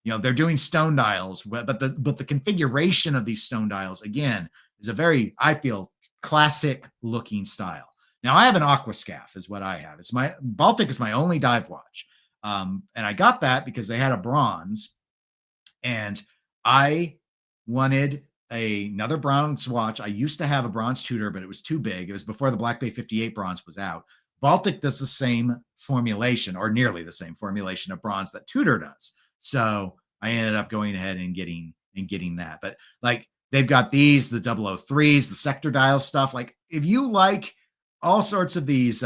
They're doing stone dials, but the configuration of these stone dials, again, is a very, I feel, classic looking style. Now I have an aquascaf is what I have. It's my Baltic is my only dive watch. And I got that because they had a bronze, and I wanted another bronze watch. I used to have a bronze Tudor, but it was too big. It was before the Black Bay 58 bronze was out. Baltic does the same formulation, or nearly the same formulation of bronze that Tudor does. So I ended up going ahead and getting that. But like, they've got these, the 003s, the sector dial stuff. Like, if you like all sorts of these,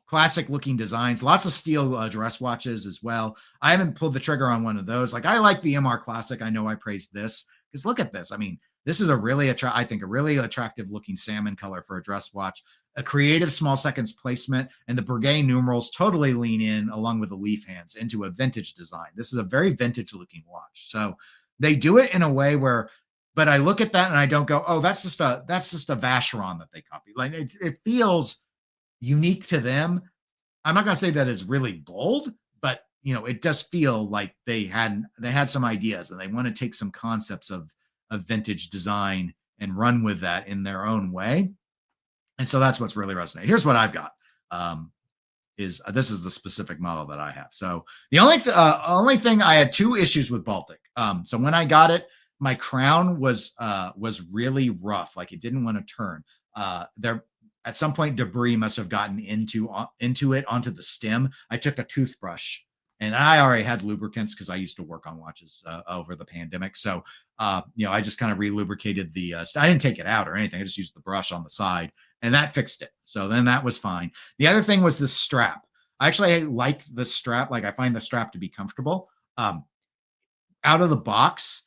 classic looking designs, lots of steel dress watches as well. I haven't pulled the trigger on one of those. Like, I like the MR Classic. I know I praised this because look at this. I mean, this is a really attractive looking salmon color for a dress watch. A creative small seconds placement, and the Breguet numerals totally lean in, along with the leaf hands, into a vintage design. This is a very vintage looking watch. So they do it in a way where, but I look at that and I don't go, oh, that's just a Vacheron that they copied. Like, it feels unique to them. I'm not going to say that it's really bold, but it does feel like they had some ideas, and they want to take some concepts of vintage design and run with that in their own way. And so that's what's really resonating. Here's what I've got. This is the specific model that I have. So the only thing, I had 2 issues with Baltic. So when I got it, my crown was really rough. Like, it didn't want to turn. There, at some point, debris must have gotten into it, onto the stem. I took a toothbrush, and I already had lubricants because I used to work on watches over the pandemic. So, I just kind of re-lubricated the, I didn't take it out or anything. I just used the brush on the side, and that fixed it. So then that was fine. The other thing was the strap. I actually like the strap. Like, I find the strap to be comfortable. Out of the box,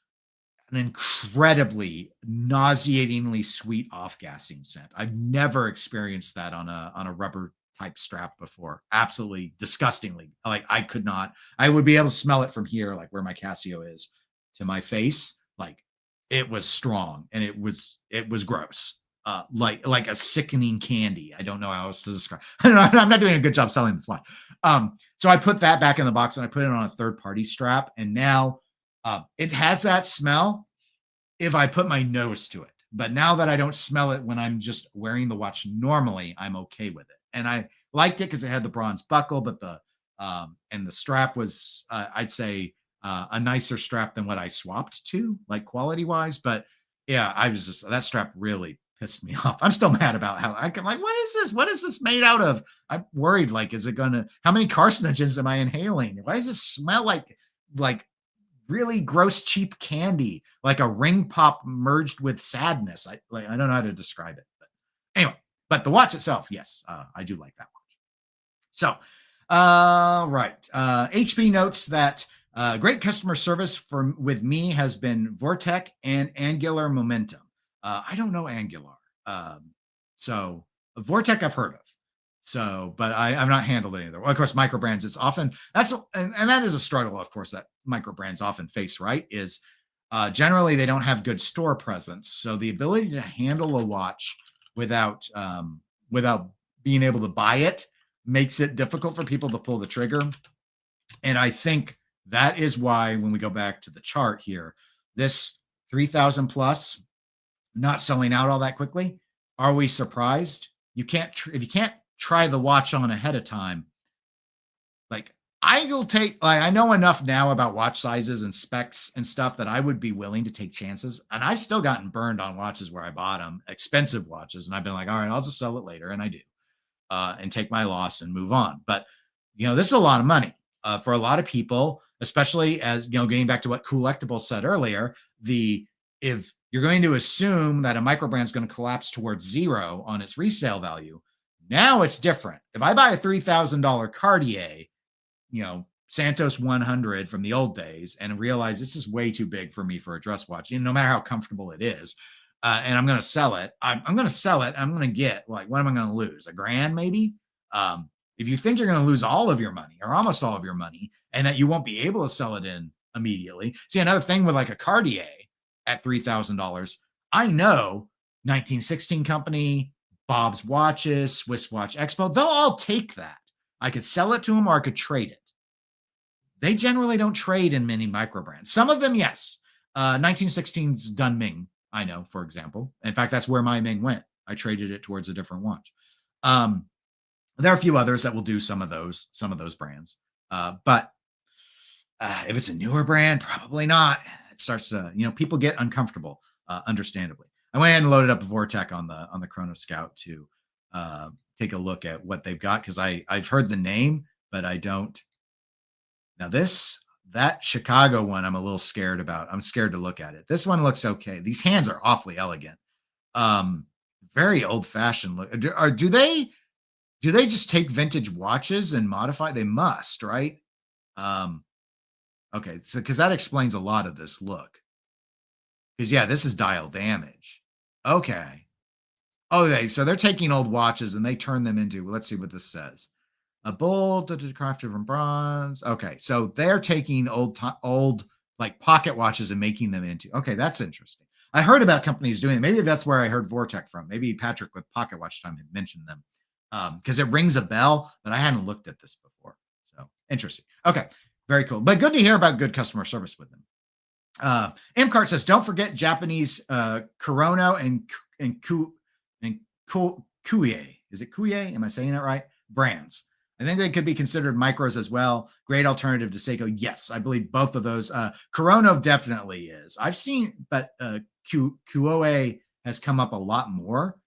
an incredibly nauseatingly sweet off-gassing scent. I've never experienced that on a rubber type strap before. Absolutely disgustingly. Like, I would be able to smell it from here, like where my Casio is, to my face. Like, it was strong, and it was gross. Like a sickening candy. I don't know how else to describe. I'm not doing a good job selling this watch. So I put that back in the box, and I put it on a third-party strap, and now it has that smell if I put my nose to it. But now that I don't smell it when I'm just wearing the watch normally, I'm okay with it. And I liked it because it had the bronze buckle, but the strap was, I'd say, a nicer strap than what I swapped to, like quality wise. But yeah, I was just, that strap really pissed me off. I'm still mad about how I can, like, what is this? What is this made out of? I'm worried, like, is it gonna, how many carcinogens am I inhaling? Why does this smell like really gross, cheap candy, like a ring pop merged with sadness? I don't know how to describe it. But anyway, but the watch itself, yes, I do like that watch. So, right. HP notes that great customer service with me has been Vortec and Angular Momentum. I don't know Angular. So Vortec I've heard of. So, but I've not handled any of them. Well, of course, microbrands, it's often, and that is a struggle, of course, that microbrands often face, right? Is generally they don't have good store presence. So the ability to handle a watch without being able to buy it makes it difficult for people to pull the trigger. And I think that is why, when we go back to the chart here, this 3,000 plus not selling out all that quickly. Are we surprised? You can't, if you can't try the watch on ahead of time, like I will take, like, I know enough now about watch sizes and specs and stuff that I would be willing to take chances. And I've still gotten burned on watches where I bought them, expensive watches, and I've been like, all right, I'll just sell it later. And I do. And take my loss and move on. But, this is a lot of money for a lot of people, especially as, getting back to what Collectibles said earlier, if you're going to assume that a microbrand is going to collapse towards zero on its resale value, now it's different. If I buy a $3,000 Cartier, Santos 100 from the old days, and realize this is way too big for me for a dress watch, no matter how comfortable it is, and I'm going to sell it. I'm going to sell it. I'm going to get, like, what am I going to lose? $1,000 maybe? If you think you're going to lose all of your money or almost all of your money, and that you won't be able to sell it in immediately. See, another thing with like a Cartier at $3,000, I know 1916 Company, Bob's Watches, Swiss Watch Expo, they'll all take that. I could sell it to them or I could trade it. They generally don't trade in many microbrands. Some of them, yes. 1916's Dunming, I know, for example. In fact, that's where my Ming went. I traded it towards a different watch. There are a few others that will do some of those brands. But if it's a newer brand, probably not. It starts to, people get uncomfortable, understandably. I went ahead and loaded up Vortec on the Chrono Scout to take a look at what they've got, because I've heard the name, but I don't. Now that Chicago one, I'm a little scared about. I'm scared to look at it. This one looks okay. These hands are awfully elegant. Very old fashioned look. Do they just take vintage watches and modify? They must, right? Okay, so because that explains a lot of this look. Because yeah, this is dial damage. Okay. Oh, so they're taking old watches and they turn them into, let's see what this says. A bold crafted from bronze. Okay, so they're taking old like pocket watches and making them into. Okay, that's interesting. I heard about companies doing it. Maybe that's where I heard Vortec from. Maybe Patrick with Pocket Watch Time had mentioned them, because it rings a bell, but I hadn't looked at this before. So interesting. Okay, very cool. But good to hear about good customer service with them. Mcart says, don't forget Japanese Kurono and Kuie. Is it Kuie? Am I saying it right? Brands. I think they could be considered micros as well. Great alternative to Seiko. Yes, I believe both of those. Kurono definitely is. I've seen, but Kuoe has come up a lot more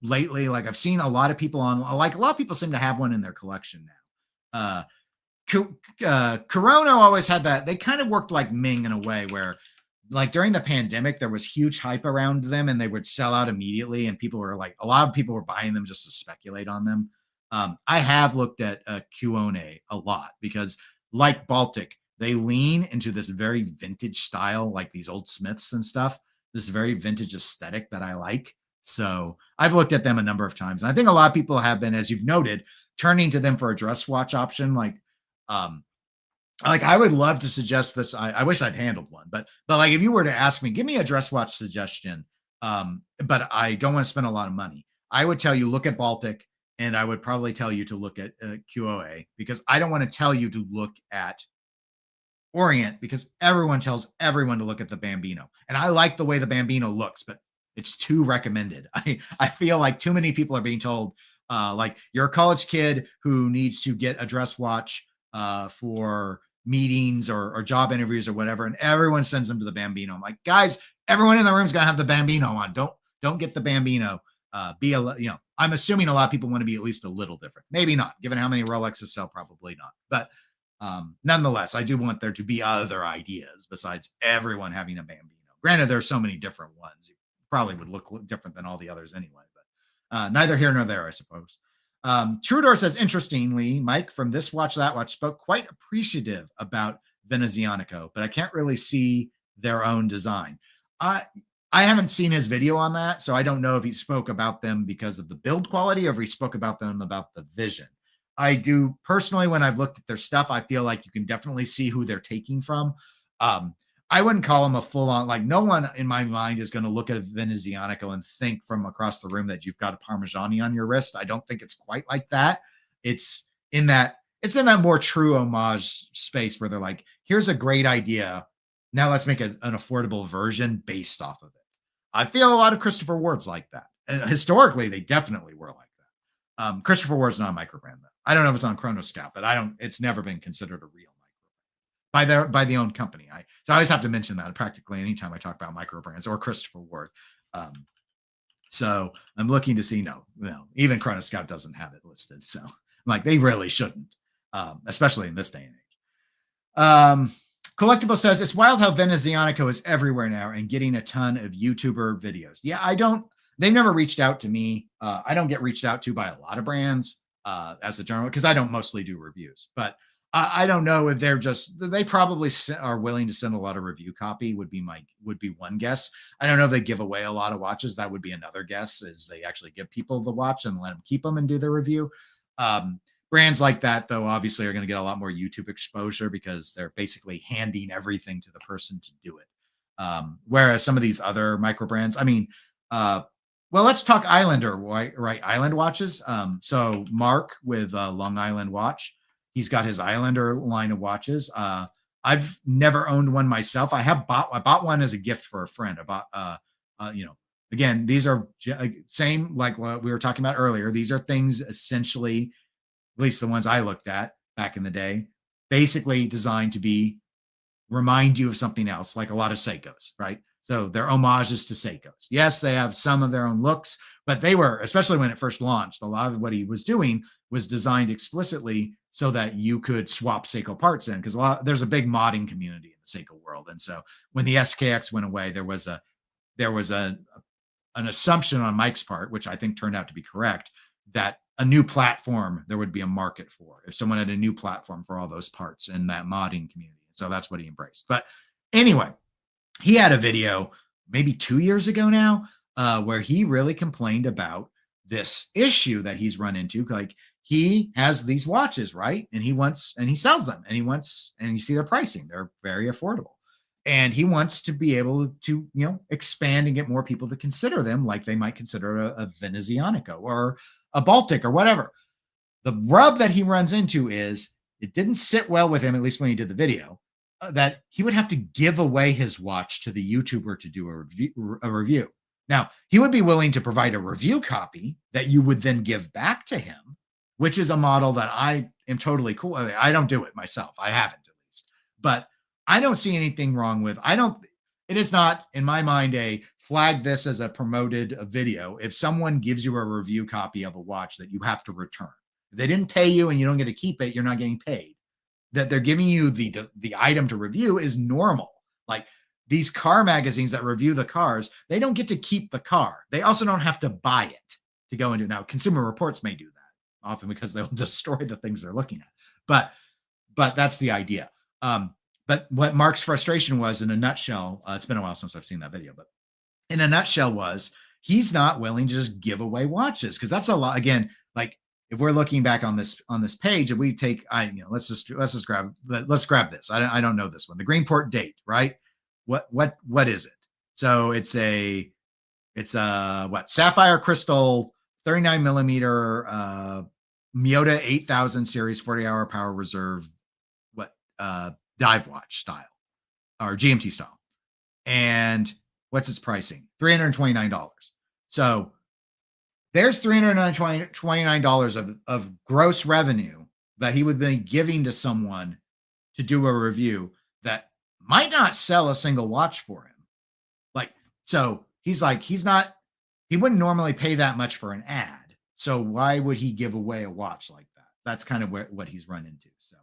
lately. Like I've seen a lot of people a lot of people seem to have one in their collection now. Kurono always had that. They kind of worked like Ming in a way where, like during the pandemic, there was huge hype around them and they would sell out immediately. And people were like, a lot of people were buying them just to speculate on them. I have looked at Kuone a lot because, like Baltic, they lean into this very vintage style, like these old Smiths and stuff, this very vintage aesthetic that I like. So I've looked at them a number of times. And I think a lot of people have been, as you've noted, turning to them for a dress watch option. Like I would love to suggest this. I wish I'd handled one, but like if you were to ask me, give me a dress watch suggestion, but I don't want to spend a lot of money, I would tell you, look at Baltic. And I would probably tell you to look at QOA, because I don't want to tell you to look at Orient, because everyone tells everyone to look at the Bambino. And I like the way the Bambino looks, but It's too recommended. I feel like too many people are being told, like you're a college kid who needs to get a dress watch for meetings or job interviews or whatever, and everyone sends them to the Bambino. I'm like, guys, everyone in the room's gonna have the Bambino on. Don't get the Bambino. I'm assuming a lot of people want to be at least a little different. Maybe not, given how many Rolexes sell, probably not. But nonetheless, I do want there to be other ideas besides everyone having a Bambino. Granted, there's so many different ones. You probably would look different than all the others anyway, but neither here nor there, I suppose. Trudor says, interestingly, Mike from This Watch, That Watch spoke quite appreciative about Venezianico, but I can't really see their own design. I haven't seen his video on that, so I don't know if he spoke about them because of the build quality or if he spoke about them about the vision. I do personally, when I've looked at their stuff, I feel like you can definitely see who they're taking from. I wouldn't call them a full-on, like no one in my mind is going to look at a Venezianico and think from across the room that you've got a Parmigiani on your wrist. I don't think it's quite like that. It's in that more true homage space where they're like, here's a great idea. Now let's make an affordable version based off of it. I feel a lot of Christopher Ward's like that. And historically, they definitely were like that. Christopher Ward's not a Microbrand, though. I don't know if it's on Chronoscout, but it's never been considered a real Microbrand by the own company. So I always have to mention that practically anytime I talk about Microbrands or Christopher Ward. So I'm looking to see, no, even Chronoscout doesn't have it listed. So like they really shouldn't, especially in this day and age. Collectible says, it's wild how Venezianico is everywhere now and getting a ton of YouTuber videos. Yeah, they've never reached out to me. I don't get reached out to by a lot of brands as a journalist because I don't mostly do reviews. But I don't know if they probably are willing to send a lot of review copy would be one guess. I don't know if they give away a lot of watches. That would be another guess, is they actually give people the watch and let them keep them and do their review. Brands like that, though, obviously are going to get a lot more YouTube exposure because they're basically handing everything to the person to do it. Whereas some of these other micro brands, well, let's talk Islander, right? Island watches. So Mark with Long Island Watch, he's got his Islander line of watches. I've never owned one myself. I bought one as a gift for a friend. I bought, again, these are same like what we were talking about earlier. These are things essentially, at least the ones I looked at back in the day, basically designed to remind you of something else, like a lot of Seikos, right? So they're homages to Seikos. Yes, they have some of their own looks, but they were, especially when it first launched, a lot of what he was doing was designed explicitly so that you could swap Seiko parts in, because there's a big modding community in the Seiko world. And so when the SKX went away, there was an assumption on Mike's part, which I think turned out to be correct, that a new platform there would be a market for if someone had a new platform for all those parts in that modding community. So that's what he embraced. But anyway, he had a video maybe 2 years ago now where he really complained about this issue that he's run into. Like, he has these watches, right? And he sells them, and you see their pricing. They're very affordable. And he wants to be able to, expand and get more people to consider them like they might consider a Venezianico or a Baltic or whatever. The rub that he runs into is it didn't sit well with him, at least when he did the video, that he would have to give away his watch to the YouTuber to do a review. Now, he would be willing to provide a review copy that you would then give back to him, which is a model that I am totally cool. I don't do it myself. I haven't, at least. But I don't see anything wrong with, it is not, in my mind, a flag this as a promoted video. If someone gives you a review copy of a watch that you have to return, if they didn't pay you and you don't get to keep it, you're not getting paid. That they're giving you the item to review is normal. Like these car magazines that review the cars, they don't get to keep the car. They also don't have to buy it to go into. Now, Consumer Reports may do that often because they'll destroy the things they're looking at. But that's the idea. But what Mark's frustration was, in a nutshell, it's been a while since I've seen that video, but in a nutshell was he's not willing to just give away watches, because that's a lot. Again, like if we're looking back on this page, and we take, let's grab this. I don't know this one, the Greenport date, right? What is it? So it's a sapphire crystal 39 millimeter Miyota 8000 series 40-hour power reserve dive watch style or GMT style. And What's its pricing? $329. So there's $329 of gross revenue that he would be giving to someone to do a review that might not sell a single watch for him. So he wouldn't normally pay that much for an ad. So why would he give away a watch like that? That's kind of what he's run into. So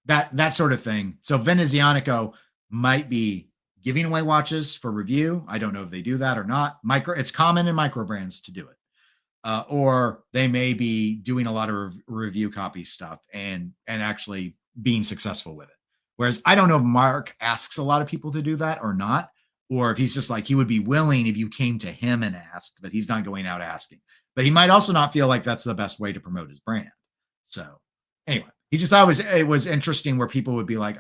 that sort of thing. So Venezianico might be giving away watches for review. I don't know if they do that or not. It's common in microbrands to do it. Or they may be doing a lot of review copy stuff and actually being successful with it. Whereas I don't know if Mark asks a lot of people to do that or not, or if he's just like, he would be willing if you came to him and asked, but he's not going out asking. But he might also not feel like that's the best way to promote his brand. So anyway, he just thought it was interesting where people would be like,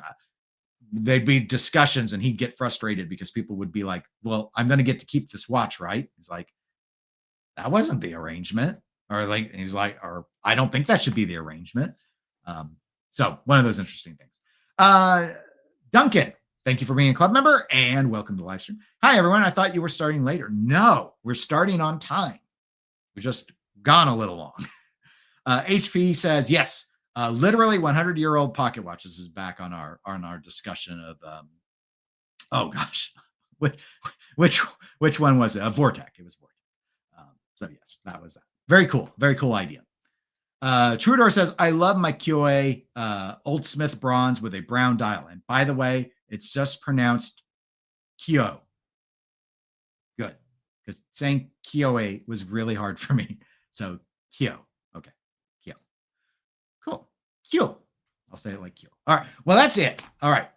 there'd be discussions and he'd get frustrated because people would be like, well, I'm going to get to keep this watch, right? He's like, that wasn't the arrangement. He's like, or I don't think that should be the arrangement. So one of those interesting things. Duncan, thank you for being a club member and welcome to the live stream. Hi, everyone. I thought you were starting later. No, we're starting on time. We're just gone a little long. HP says, yes, literally 100-year-old pocket watches is back on our discussion of, oh gosh, which one was it? Vortec. It was Vortec. So yes, that was that. Very cool. Very cool idea. Trudor says, I love my QA Old Smith bronze with a brown dial. And by the way, it's just pronounced Kyo. Good. Because saying Kyoe was really hard for me. So Kyo. Okay. Kyo. Cool. Kyo. I'll say it like Kyo. All right. Well, that's it. All right.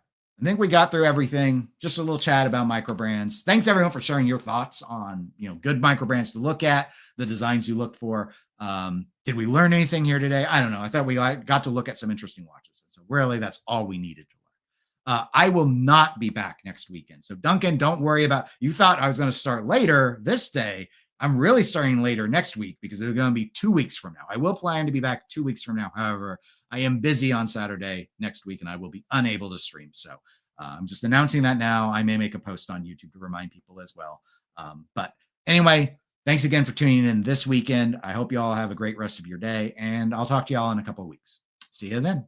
I think we got through everything. Just a little chat about microbrands. Thanks everyone for sharing your thoughts on, good microbrands to look at, the designs you look for. Did we learn anything here today? I don't know. I thought we got to look at some interesting watches. So really, that's all we needed to learn. I will not be back next weekend. So Duncan, don't worry about, you thought I was going to start later this day. I'm really starting later next week because it's going to be 2 weeks from now. I will plan to be back 2 weeks from now. However, I am busy on Saturday next week and I will be unable to stream. So I'm just announcing that now. I may make a post on YouTube to remind people as well. But anyway, thanks again for tuning in this weekend. I hope you all have a great rest of your day and I'll talk to you all in a couple of weeks. See you then.